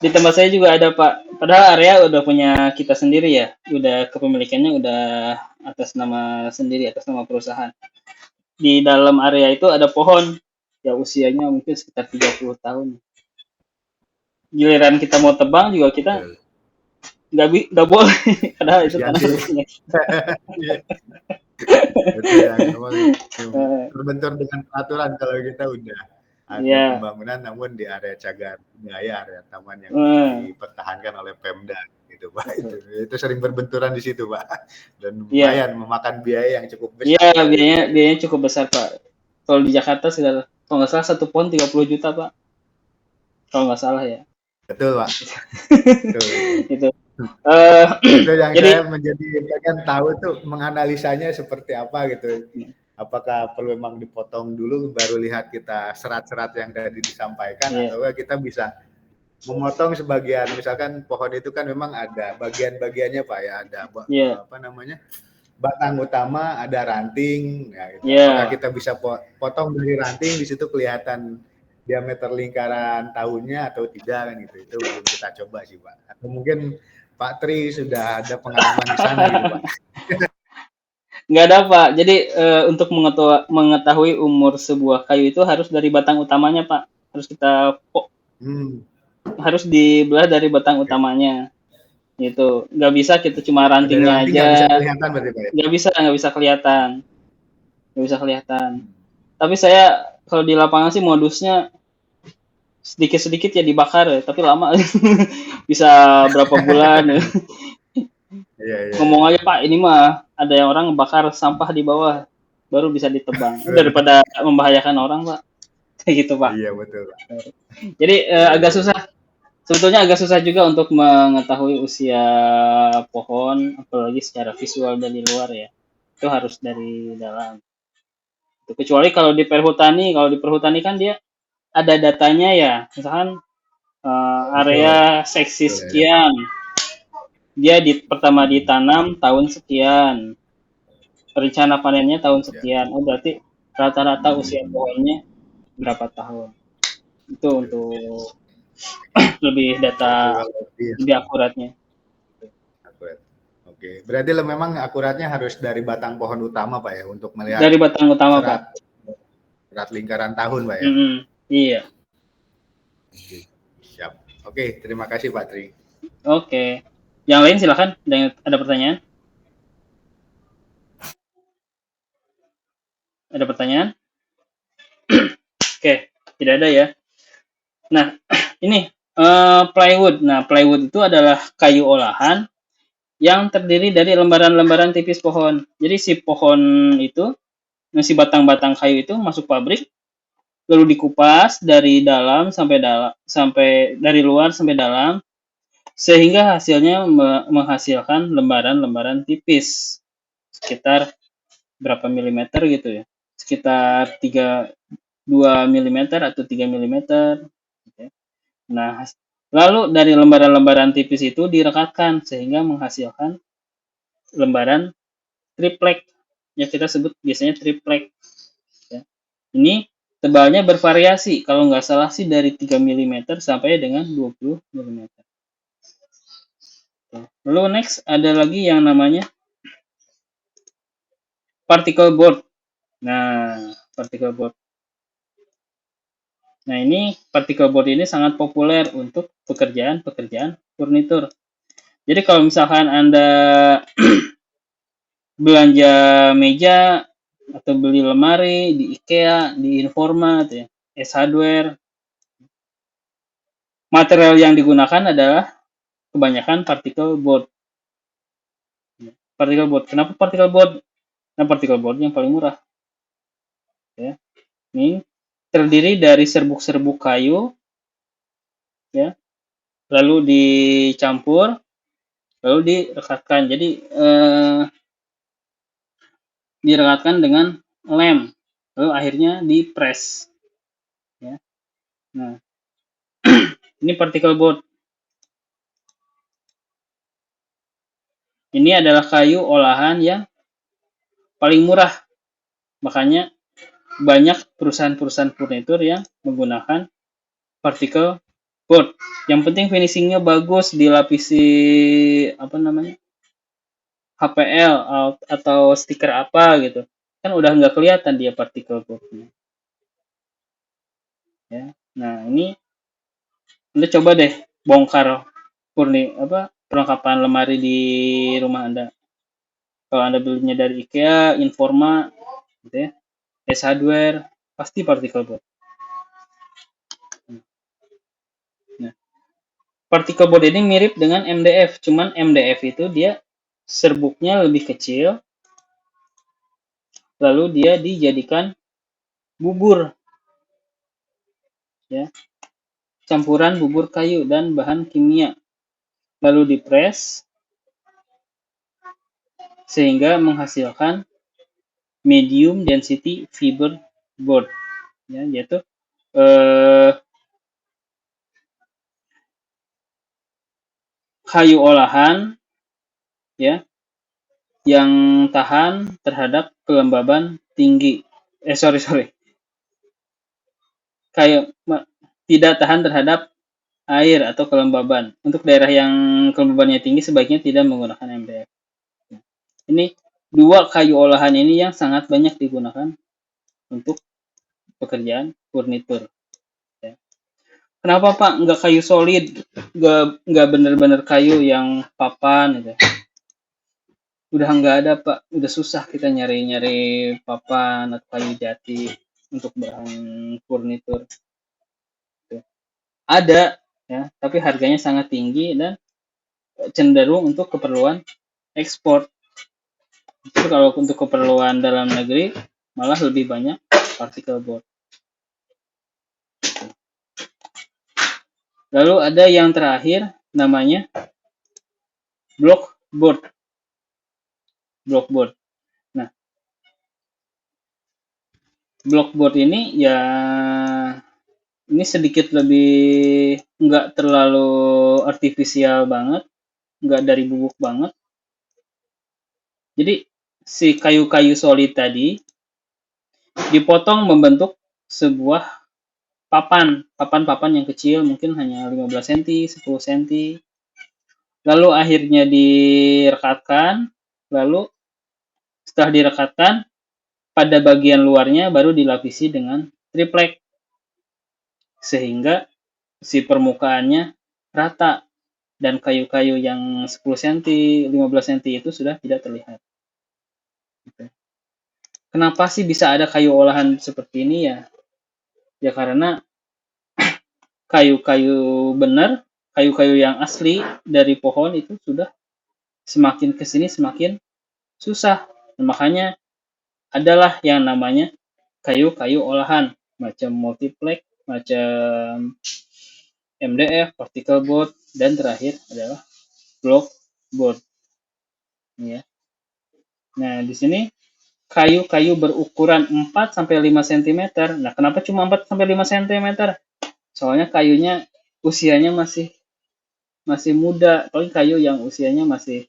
Di tempat saya juga ada Pak. Padahal area udah punya kita sendiri ya. Udah kepemilikannya udah atas nama sendiri, atas nama perusahaan. Di dalam area itu ada pohon. Ya usianya mungkin sekitar 30 tahun. Giliran kita mau tebang juga kita nggak boleh. Padahal itu tanah punya kita. Betul ya, terbentur dengan peraturan kalau kita udah ada pembangunan namun di area cagar budaya, area taman yang dipertahankan oleh Pemda gitu Pak. Itu sering berbenturan di situ Pak, dan lumayan memakan biaya yang cukup besar. Iya, biayanya cukup besar Pak. Kalau di Jakarta sudah, kalau nggak salah 1 pohon 30 juta Pak. Kalau nggak salah ya. Betul Pak. Betul. Itu. Itu yang saya menjadi pengen tahu tuh menganalisanya seperti apa gitu. Apakah perlu memang dipotong dulu baru lihat kita serat-serat yang tadi disampaikan, atau kita bisa memotong sebagian, misalkan pohon itu kan memang ada bagian-bagiannya Pak ya, ada batang utama, ada ranting, ya, gitu. Apakah kita bisa potong dari ranting, di situ kelihatan diameter lingkaran tahunnya atau tidak kan gitu. Itu belum kita coba sih Pak. Atau mungkin Pak Tri sudah ada pengalaman di sana gitu Pak. Nggak ada Pak. Jadi untuk mengetahui umur sebuah kayu itu harus dari batang utamanya Pak. Harus kita harus dibelah dari batang utamanya. Gitu. Nggak bisa kita cuma rantingnya aja. Nggak bisa kelihatan. Nggak bisa kelihatan. Tapi saya kalau di lapangan sih modusnya sedikit-sedikit ya dibakar ya, tapi lama. Bisa berapa bulan. Ngomong aja Pak, ini mah ada yang orang bakar sampah di bawah baru bisa ditebang daripada membahayakan orang Pak. Kayak gitu Pak. Iya betul. Jadi agak susah. Sebetulnya agak susah juga untuk mengetahui usia pohon, apalagi secara visual dari luar ya. Itu harus dari dalam. Kecuali kalau di perhutani kan dia ada datanya ya. Misalkan area seksi sekian. Dia pertama ditanam tahun sekian. Rencana panennya tahun sekian. Oh berarti rata-rata usia pohonnya berapa tahun. Itu untuk lebih data lebih akuratnya. Oke, berarti memang akuratnya harus dari batang pohon utama Pak ya, untuk melihat dari batang utama Pak. Serat lingkaran tahun Pak ya. Iya. Siap. Oke, terima kasih Pak Tri. Oke. Yang lain silakan. Ada pertanyaan? Ada pertanyaan? Oke, tidak ada ya. Nah, ini plywood. Nah, plywood itu adalah kayu olahan yang terdiri dari lembaran-lembaran tipis pohon. Jadi si pohon itu, si batang-batang kayu itu masuk pabrik, lalu dikupas dari dari luar sampai dalam, sehingga hasilnya menghasilkan lembaran-lembaran tipis sekitar berapa milimeter gitu ya, sekitar 2 milimeter atau 3 milimeter. Nah, lalu dari lembaran-lembaran tipis itu direkatkan sehingga menghasilkan lembaran triplek, yang kita sebut biasanya triplek. Ya. Ini tebalnya bervariasi, kalau nggak salah sih dari 3 milimeter sampai dengan 20 milimeter. Lalu next ada lagi yang namanya particle board. Nah, particle board. Nah, ini particle board ini sangat populer untuk pekerjaan-pekerjaan furnitur. Jadi kalau misalkan Anda belanja meja atau beli lemari di IKEA, di Informa, gitu ya, S Hardware, material yang digunakan adalah kebanyakan particle board. Particle board. Kenapa particle board? Nah, particle board yang paling murah. Ya. Ini terdiri dari serbuk-serbuk kayu, ya, lalu dicampur, lalu direkatkan. Jadi direkatkan dengan lem, lalu akhirnya dipres. Ya. Nah, ini particle board. Ini adalah kayu olahan yang paling murah. Makanya banyak perusahaan-perusahaan furnitur yang menggunakan particle board. Yang penting finishingnya bagus, dilapisi apa namanya, HPL atau stiker apa gitu. Kan udah nggak kelihatan dia particle boardnya. Ya. Nah, ini Anda coba deh bongkar perlengkapan lemari di rumah Anda. Kalau Anda belinya dari IKEA, Informa, gitu ya, S Hardware, pasti particle board. Nah, particle board ini mirip dengan MDF, cuman MDF itu dia serbuknya lebih kecil, lalu dia dijadikan bubur, ya, campuran bubur kayu dan bahan kimia, lalu dipres sehingga menghasilkan medium density fiber board, ya, yaitu kayu olahan, ya, yang tahan terhadap kelembaban tinggi. Sorry, kayu tidak tahan terhadap air atau kelembaban. Untuk daerah yang kelembabannya tinggi sebaiknya tidak menggunakan MDF. Ini dua kayu olahan ini yang sangat banyak digunakan untuk pekerjaan furnitur. Ya. Kenapa Pak nggak kayu solid, nggak bener-bener kayu yang papan gitu? Udah nggak ada Pak, udah susah kita nyari-nyari papan atau kayu jati untuk bahan furnitur. Ada, ya, tapi harganya sangat tinggi dan cenderung untuk keperluan ekspor. Jadi kalau untuk keperluan dalam negeri malah lebih banyak particle board. Lalu ada yang terakhir namanya block board. Block board. Nah, block board ini ya ini sedikit lebih nggak terlalu artifisial banget, nggak dari bubuk banget. Jadi si kayu-kayu solid tadi dipotong membentuk sebuah papan yang kecil, mungkin hanya 15 cm, 10 cm. Lalu akhirnya direkatkan, lalu setelah direkatkan, pada bagian luarnya baru dilapisi dengan triplek. Sehingga si permukaannya rata dan kayu-kayu yang 10 cm, 15 cm itu sudah tidak terlihat. Kenapa sih bisa ada kayu olahan seperti ini ya? Ya karena kayu-kayu benar, kayu-kayu yang asli dari pohon itu sudah semakin kesini semakin susah. Nah, makanya adalah yang namanya kayu-kayu olahan, macam multiplex, macam MDF, particle board, dan terakhir adalah block board. Ya. Nah, di sini kayu-kayu berukuran 4 sampai 5 cm. Nah, kenapa cuma 4 sampai 5 cm? Soalnya kayunya usianya masih muda. Paling kayu yang usianya masih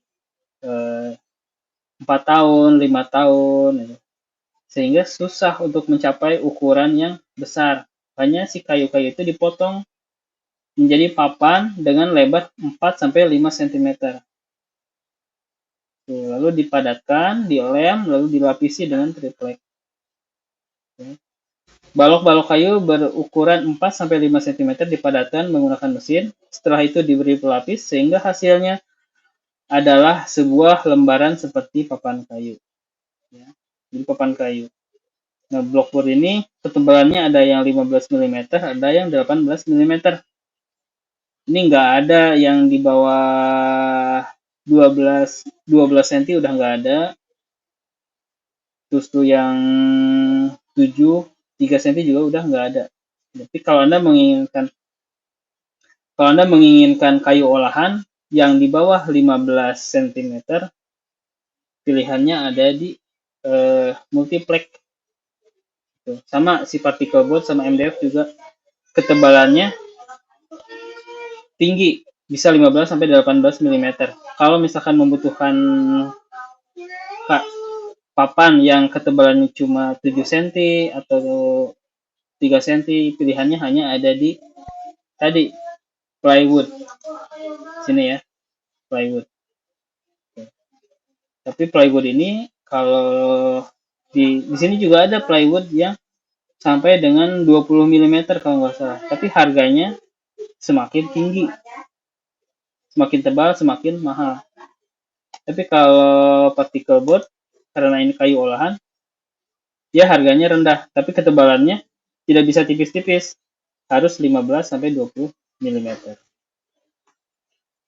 4 tahun, 5 tahun gitu. Sehingga susah untuk mencapai ukuran yang besar. Hanya si kayu-kayu itu dipotong menjadi papan dengan lebar 4 sampai 5 cm. Lalu dipadatkan, dilem, lalu dilapisi dengan triplek. Balok-balok kayu berukuran 4 sampai 5 cm dipadatkan menggunakan mesin. Setelah itu diberi pelapis sehingga hasilnya adalah sebuah lembaran seperti papan kayu. Ya. Jadi papan kayu. Nah, blockboard ini ketebalannya ada yang 15 mm, ada yang 18 mm. Ini nggak ada yang di bawah 12 cm udah nggak ada. Terus tuh yang 7 3 cm juga udah nggak ada. Tapi kalau Anda menginginkan kayu olahan yang di bawah 15 cm, pilihannya ada di multiplex. Sama si particle board sama MDF juga ketebalannya tinggi, bisa 15 sampai 18 mm. Kalau misalkan membutuhkan papan yang ketebalannya cuma 7 cm atau 3 cm, pilihannya hanya ada di tadi plywood. Sini ya, plywood. Tapi plywood ini kalau di sini juga ada plywood yang sampai dengan 20 mm kalau nggak salah. Tapi harganya semakin tinggi. Semakin tebal, semakin mahal. Tapi kalau particle board, karena ini kayu olahan, dia harganya rendah. Tapi ketebalannya tidak bisa tipis-tipis. Harus 15 sampai 20 mm.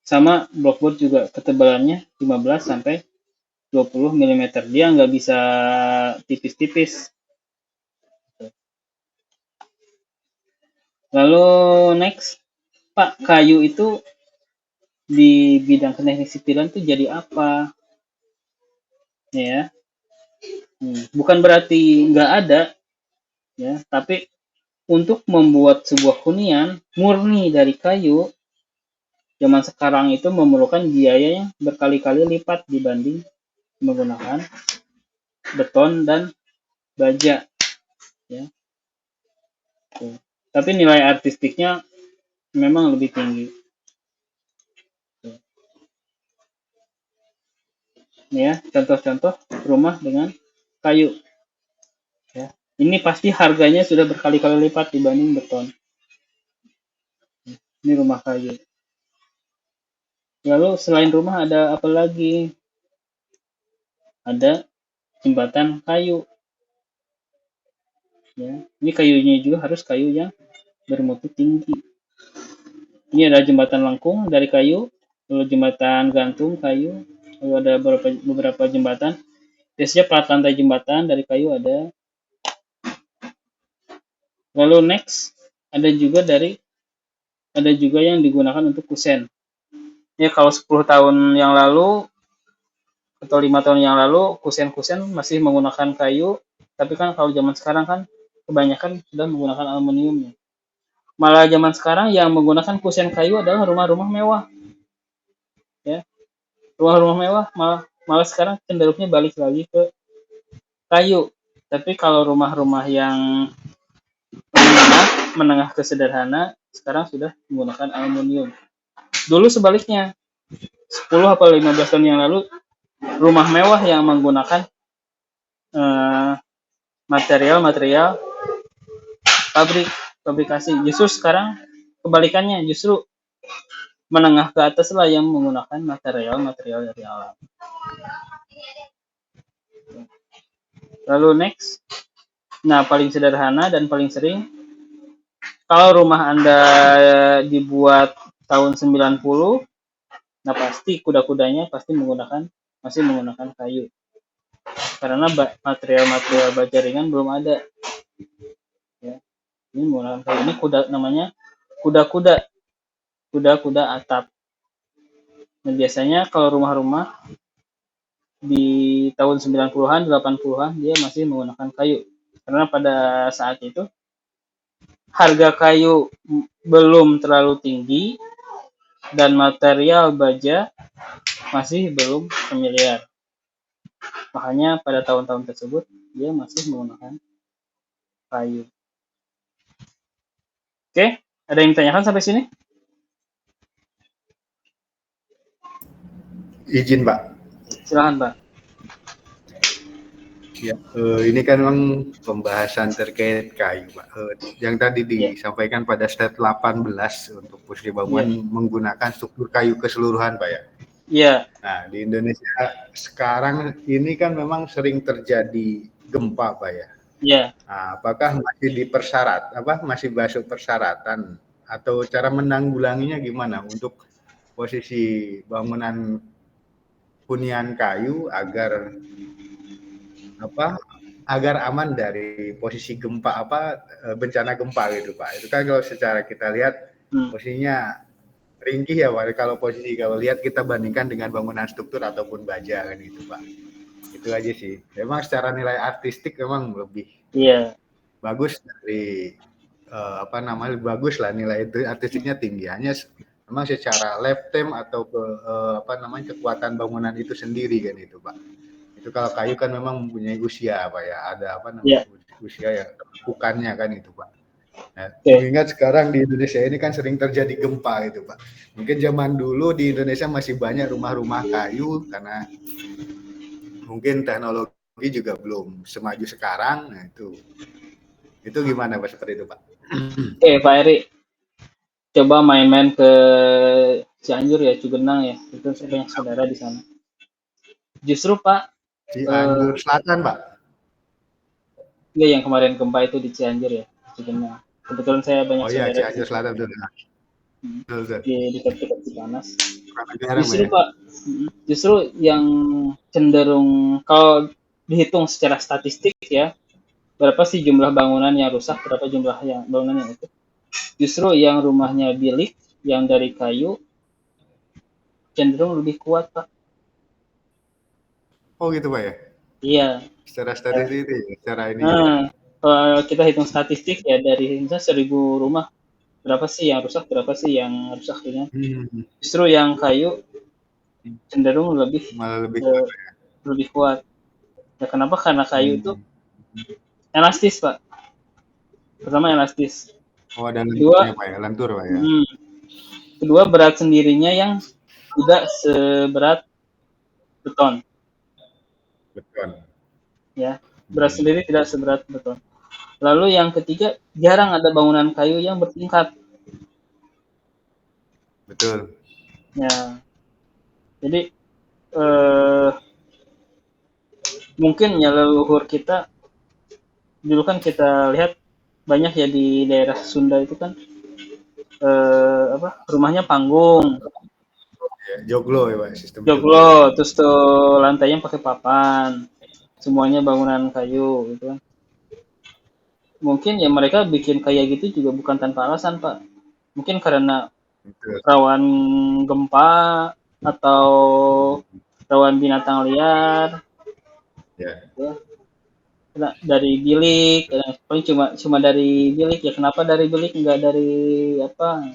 Sama blockboard juga ketebalannya 15 sampai 20 mm. Dia nggak bisa tipis-tipis. Lalu next, Pak, kayu itu di bidang teknik sipilan itu jadi apa? Ya, bukan berarti nggak ada, ya, tapi untuk membuat sebuah hunian murni dari kayu, zaman sekarang itu memerlukan biaya yang berkali-kali lipat dibanding menggunakan beton dan baja. Ya. Tapi nilai artistiknya memang lebih tinggi. Ini ya, contoh-contoh rumah dengan kayu. Ya. Ini pasti harganya sudah berkali-kali lipat dibanding beton. Ini rumah kayu. Lalu selain rumah ada apa lagi? Ada jembatan kayu. Ya. Ini kayunya juga harus kayu yang bermutu tinggi. Ini ada jembatan lengkung dari kayu, lalu jembatan gantung kayu, lalu ada beberapa jembatan. Biasanya plat lantai jembatan dari kayu ada. Lalu next ada juga yang digunakan untuk kusen. Ya, kalau 10 tahun yang lalu atau 5 tahun yang lalu kusen-kusen masih menggunakan kayu, tapi kan kalau zaman sekarang kan kebanyakan sudah menggunakan aluminium. Malah zaman sekarang yang menggunakan kusen kayu adalah rumah-rumah mewah. Ya. Rumah-rumah mewah malah sekarang cenderungnya balik lagi ke kayu. Tapi kalau rumah-rumah yang menengah ke sederhana sekarang sudah menggunakan aluminium. Dulu sebaliknya, 10 atau 15 tahun yang lalu rumah mewah yang menggunakan material fabrikasi. Justru sekarang kebalikannya, justru menengah ke atas lah yang menggunakan material dari alam. Lalu next, nah paling sederhana dan paling sering, kalau rumah Anda dibuat tahun 90, Nah pasti kuda-kudanya masih menggunakan kayu karena material-material baja ringan belum ada ya. Ini menggunakan kayu. Ini namanya kuda-kuda atap. Nah, biasanya kalau rumah-rumah di tahun 90-an, 80-an dia masih menggunakan kayu. Karena pada saat itu harga kayu belum terlalu tinggi dan material baja masih belum familiar. Makanya pada tahun-tahun tersebut dia masih menggunakan kayu. Oke, ada yang ditanyakan sampai sini? Izin, Pak. Silakan, Pak. Ya, ini kan memang pembahasan terkait kayu, Pak. Yang tadi disampaikan pada slide 18 untuk posisi bangunan menggunakan struktur kayu keseluruhan, Pak ya. Iya. Nah, di Indonesia sekarang ini kan memang sering terjadi gempa, Pak ya. Iya. Nah, apakah masih masuk persyaratan atau cara menanggulanginya gimana untuk posisi bangunan hunian kayu agar aman dari posisi bencana gempa gitu, Pak. Itu kan kalau secara kita lihat posisinya ringkih ya, Pak. Kalau lihat kita bandingkan dengan bangunan struktur ataupun baja kan gitu, Pak. Itu aja sih. Memang secara nilai artistik memang lebih bagus dari bagus lah, nilai itu artistiknya tinggi. Hanya memang secara lifetime atau kekuatan bangunan itu sendiri kan itu, Pak. Itu kalau kayu kan memang mempunyai usia, Pak ya. Ada usia yang bukannya kan itu, Pak. Nah, mengingat sekarang di Indonesia ini kan sering terjadi gempa itu, Pak. Mungkin zaman dulu di Indonesia masih banyak rumah-rumah kayu karena mungkin teknologi juga belum semaju sekarang. Nah, itu gimana, Pak, seperti itu, Pak? Oke, Pak Eri. Coba main-main ke Cianjur ya, Cugenang ya. Itu banyak saudara di sana. Justru, Pak, Cianjur Selatan, Pak. Iya, yang kemarin gempa itu di Cianjur ya, Cugenang. Kebetulan saya banyak saudara di Cianjur Selatan betul. Di dekat-dekat Cipanas. Justru Pak, justru yang cenderung kalau dihitung secara statistik ya, berapa sih jumlah bangunan yang rusak, berapa jumlah yang bangunan yang itu? Justru yang rumahnya bilik, yang dari kayu, cenderung lebih kuat, Pak. Oh gitu, Pak ya? Iya. Secara statistik secara ini. Kalau kita hitung statistik ya dari misalnya 1.000 rumah, berapa sih yang rusak, berapa sih yang rusak ringan? Justru yang kayu cenderung lebih kuat. Ya kenapa? Karena kayu itu elastis, Pak. Pertama elastis. Oh, ada lenturnya, Pak ya, lentur, Pak ya. Kedua, berat sendirinya yang tidak seberat beton. Ya, berat sendiri tidak seberat beton. Lalu yang ketiga, jarang ada bangunan kayu yang bertingkat. Betul. Ya, jadi mungkin ya leluhur kita dulu kan kita lihat banyak ya di daerah Sunda itu kan rumahnya panggung. Joglo ya, Pak, sistem joglo. Terus tuh lantainya pakai papan. Semuanya bangunan kayu gitu kan. Mungkin ya mereka bikin kayak gitu juga bukan tanpa alasan, Pak. Mungkin karena rawan gempa atau rawan binatang liar. Ya. Nah, dari bilik, paling cuma dari bilik ya. Kenapa dari bilik enggak dari apa?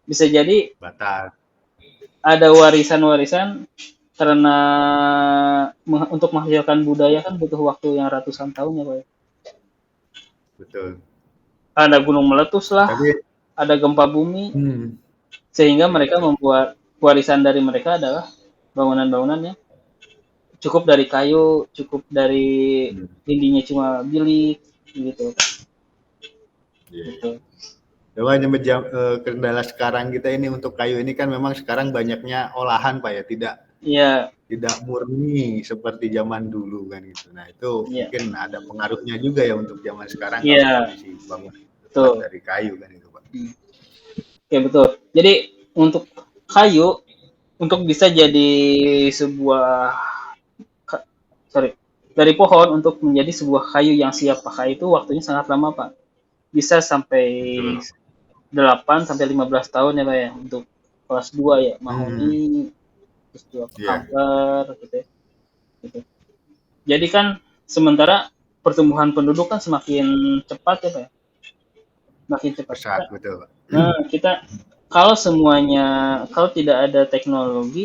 Bisa jadi batal. Ada warisan-warisan karena untuk menghasilkan budaya kan butuh waktu yang ratusan tahun ya, Pak. Betul. Ada gunung meletus lah, ada gempa bumi, sehingga mereka membuat warisan dari mereka adalah bangunan-bangunannya cukup dari kayu, cukup dari dindingnya cuma bilik, gitu. Gitu. Kendala sekarang kita ini untuk kayu ini kan memang sekarang banyaknya olahan, Pak ya, tidak murni seperti zaman dulu kan gitu. Nah itu mungkin ada pengaruhnya juga ya untuk zaman sekarang kalau kondisi bangunan dari kayu kan itu, Pak. Oke, betul. Jadi untuk kayu untuk bisa jadi sebuah sorry, dari pohon untuk menjadi sebuah kayu yang siap pakai itu waktunya sangat lama, Pak. Bisa sampai Betul. 8 sampai 15 tahun ya, Pak ya, untuk kelas 2 ya, Hmm, mahoni, terus juga iya, angker gitu ya, gitu. Jadi kan sementara pertumbuhan penduduk kan semakin cepat ya, Pak ya, makin cepat. pesat betul, Pak. Nah, kita kalau semuanya kalau tidak ada teknologi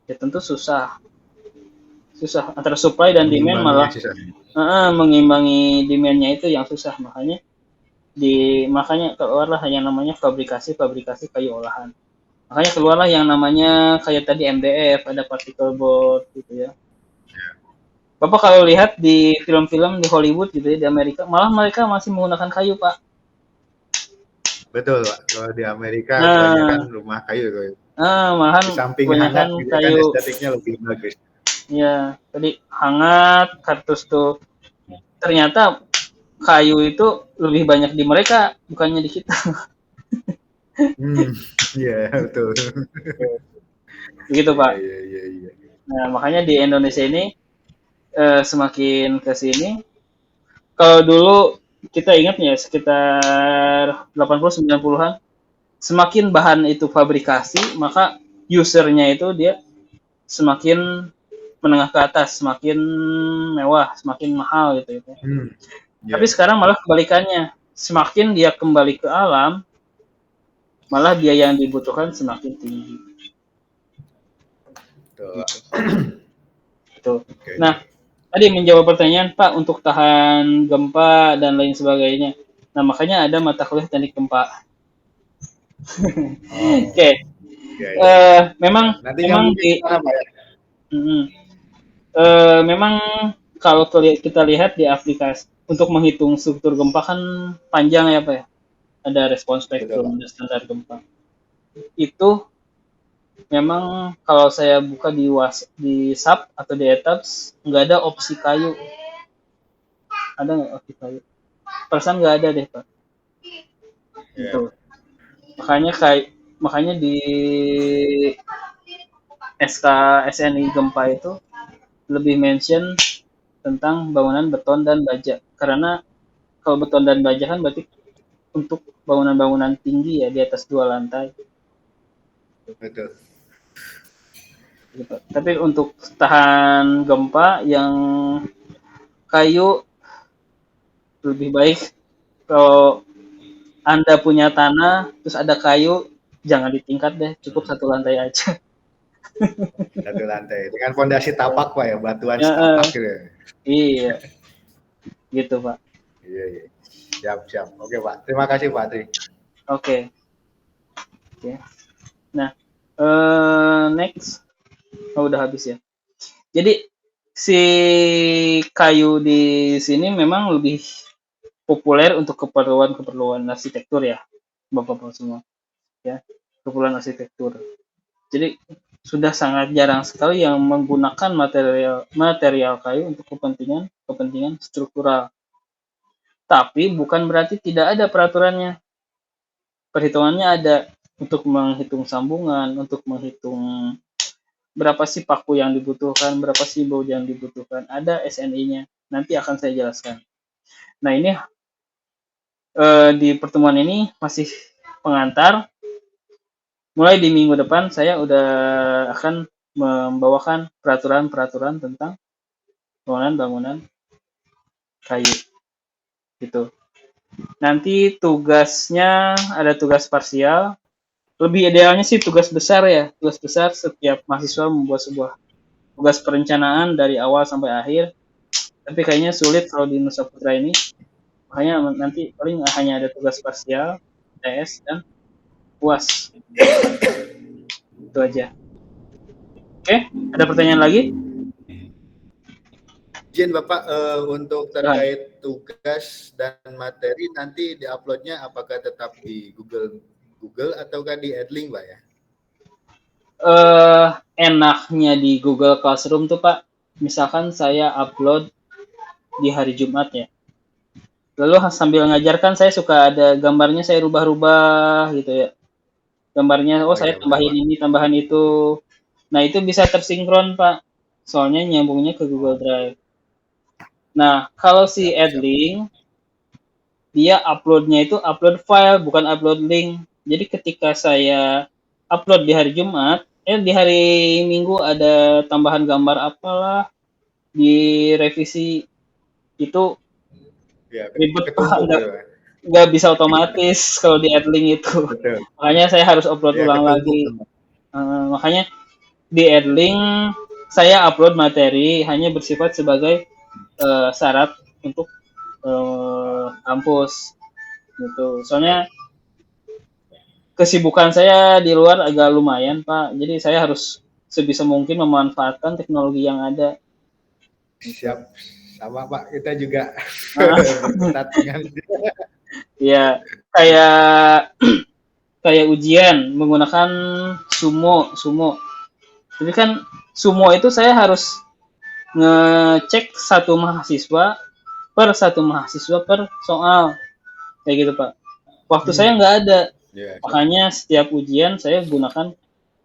ya tentu susah. Susah antara supply dan demand Mengimbanginya malah susah. mengimbangi demand-nya itu yang susah. Makanya keluarlah yang namanya fabrikasi kayu olahan. Makanya keluarlah yang namanya kayak tadi MDF, ada particle board gitu ya. Bapak kalau lihat di film-film di Hollywood gitu ya, di Amerika, malah mereka masih menggunakan kayu, Pak. Betul, Pak. Kalau di Amerika kebanyakan Nah, rumah kayu tuh. malahan Di samping hangat kebanyakan gitu kan kayu. estetiknya lebih bagus. Ya, tadi hangat, kartus tuh. Ternyata kayu itu lebih banyak di mereka, bukannya di kita. Hmm, iya betul. Begitu, Iya, Pak. iya, iya, iya. Nah, makanya di Indonesia ini semakin ke sini, kalau dulu kita ingat ya sekitar 80-90-an, semakin bahan itu fabrikasi, maka usernya itu dia semakin menengah ke atas, semakin mewah, semakin mahal gitu, gitu. Hmm, Tapi iya, sekarang malah kebalikannya, semakin dia kembali ke alam, malah biaya yang dibutuhkan semakin tinggi. betul, Pak. Gitu. Gitu. Oke, Nah, oke. tadi menjawab pertanyaan Pak untuk tahan gempa dan lain sebagainya. Nah, makanya ada mata kuliah teknik gempa. Oh, Oke, iya, iya, iya. memang Siap. Nanti memang nyambungnya di gimana, Pak ya? mm, memang kalau kita lihat di aplikasi untuk menghitung struktur gempa kan panjang ya Pak ya. Ada respons Betul, spektrum, Pak. ada standar gempa. Itu memang kalau saya buka di sub atau di etaps nggak ada opsi kayu. Ada nggak opsi kayu? Perasaan nggak ada deh Pak. Iya, Gitu. Makanya di SK SNI gempa itu lebih mention tentang bangunan beton dan baja. Karena kalau beton dan baja kan berarti untuk bangunan-bangunan tinggi ya di atas 2 lantai. betul. Gitu. Tapi untuk tahan gempa yang kayu lebih baik kalau Anda punya tanah terus ada kayu jangan ditingkat deh, cukup Hmm, 1 lantai aja. satu lantai. Dengan fondasi tapak, Pak ya, batuan Ya, setapak gitu ya. iya, gitu Pak. Iya, iya. Siap, siap. Oke, Pak. Terima kasih, Pak Tri. Oke, oke. Nah, next. Oh, udah habis ya. Jadi si kayu di sini memang lebih populer untuk keperluan-keperluan arsitektur ya, Bapak-bapak semua. Ya, keperluan arsitektur. Jadi sudah sangat jarang sekali yang menggunakan material material kayu untuk kepentingan kepentingan struktural. Tapi bukan berarti tidak ada peraturannya. Perhitungannya ada untuk menghitung sambungan, untuk menghitung berapa sih paku yang dibutuhkan, berapa sih baut yang dibutuhkan. Ada SNI-nya. Nanti akan saya jelaskan. Nah, ini di pertemuan ini masih pengantar. Mulai di minggu depan saya udah akan membawakan peraturan-peraturan tentang bangunan-bangunan kayu gitu. Nanti tugasnya ada tugas parsial. Lebih idealnya sih tugas besar ya. Tugas besar setiap mahasiswa membuat sebuah tugas perencanaan dari awal sampai akhir. Tapi kayaknya sulit kalau di Nusa Putra ini. Makanya nanti paling hanya ada tugas parsial, TS, dan UAS. Itu aja. Oke, ada pertanyaan lagi? Izin Bapak, untuk Silahkan. terkait tugas dan materi nanti diuploadnya apakah tetap di Google ataukah di Edlink, Pak ya? Enaknya di Google Classroom tuh Pak, misalkan saya upload di hari Jumat ya. Lalu sambil ngajarkan saya suka ada gambarnya saya rubah-rubah gitu ya. gambarnya, oh Oh saya iya betul tambahin Pak. ini, tambahan itu. Nah, itu bisa tersinkron, Pak. Soalnya nyambungnya ke Google Drive. Nah, kalau si Siap, siap. Adlink, dia uploadnya itu upload file, bukan upload link. Jadi ketika saya upload di hari Jumat, di hari Minggu ada tambahan gambar apalah, di revisi itu Iya, ribet Pak, ketumpuk gitu Pak. nggak bisa otomatis kalau di Adlink itu. Betul. Makanya saya harus upload Iya ulang ketumpuk lagi. teman. Makanya di Adlink saya upload materi hanya bersifat sebagai syarat untuk kampus gitu. Soalnya kesibukan saya di luar agak lumayan Pak, jadi saya harus sebisa mungkin memanfaatkan teknologi yang ada. Gitu. Siap. Sama Pak, kita juga Nah, berkutat dengan ya kayak kayak ujian menggunakan sumo. Jadi kan sumo itu saya harus ngecek satu mahasiswa per soal kayak gitu Pak. Waktu saya nggak ada, ya, makanya setiap ujian saya gunakan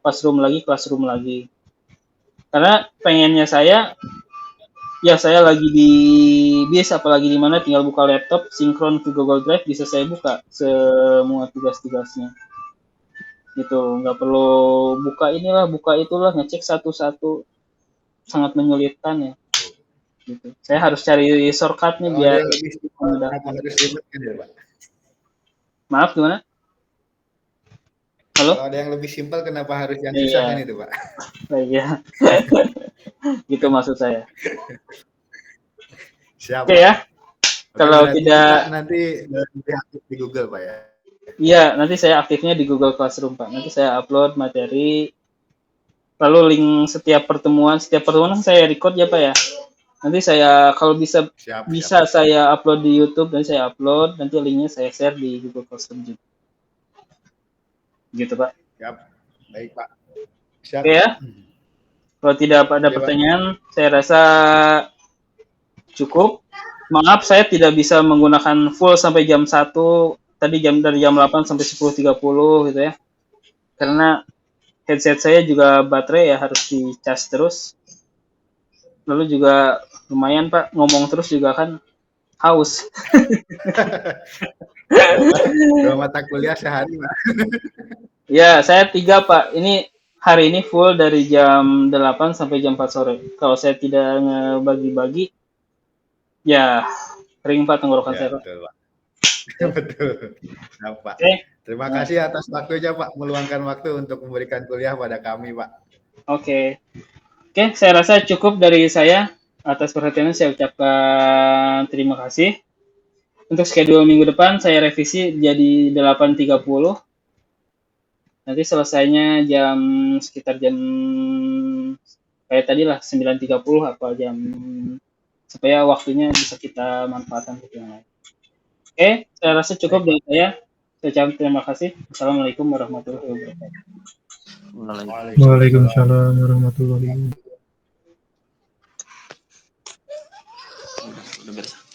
classroom lagi. Karena pengennya saya, ya saya lagi di bis apalagi di mana tinggal buka laptop, sinkron ke Google Drive bisa saya buka semua tugas-tugasnya. Gitu, nggak perlu buka itulah, ngecek satu-satu, sangat menyulitkan ya. Gitu. Saya harus cari shortcutnya kalau ada biar yang lebih simpel, kenapa memudahkan. harus ribet kan ya Pak? Maaf gimana? Halo? Kalau ada yang lebih simpel, kenapa harus yang susah kan Iya, itu Pak? iya. Gitu maksud saya. Siap Oke Pak. ya, Oke kalau berarti kita tidak, nanti lebih aktif di Google Pak ya. iya nanti saya aktifnya di Google Classroom Pak. Nanti saya upload materi, lalu link setiap pertemuan saya record ya Pak ya. Nanti saya kalau bisa Siap, siap. bisa saya upload di YouTube dan saya upload, nanti linknya saya share di Google Classroom juga. Gitu Pak. Siap. Baik Pak. Siap. Oke ya, kalau tidak ada Oke Pak. pertanyaan, saya rasa cukup. Maaf saya tidak bisa menggunakan full sampai jam 1. Tadi dari jam 8 sampai 10.30 gitu ya. Karena headset saya juga baterai ya harus di-charge terus. Lalu juga lumayan Pak, ngomong terus juga kan haus. Dua mata kuliah sehari Pak. Ya, saya 3 Pak. Ini hari ini full dari jam 8 sampai jam 4 sore. Kalau saya tidak ngebagi-bagi, ya kering Pak tenggorokan Ya saya Pak. betul Pak. Betul. Nah, Pak. Oke. Terima Nah, kasih atas waktunya Pak, meluangkan waktu untuk memberikan kuliah pada kami Pak. oke. Oke, saya rasa cukup dari saya. Atas perhatiannya saya ucapkan terima kasih. Untuk schedule minggu depan saya revisi jadi 8.30. Nanti selesainya sekitar jam kayak tadi lah 9.30 apa jam, supaya waktunya bisa kita manfaatkan untuk yang lain. Oke, saya rasa cukup Baik dari Pak. saya. Saya ucapkan terima kasih. Assalamualaikum warahmatullahi wabarakatuh. Waalaikumsalam warahmatullahi wabarakatuh. Udah beres.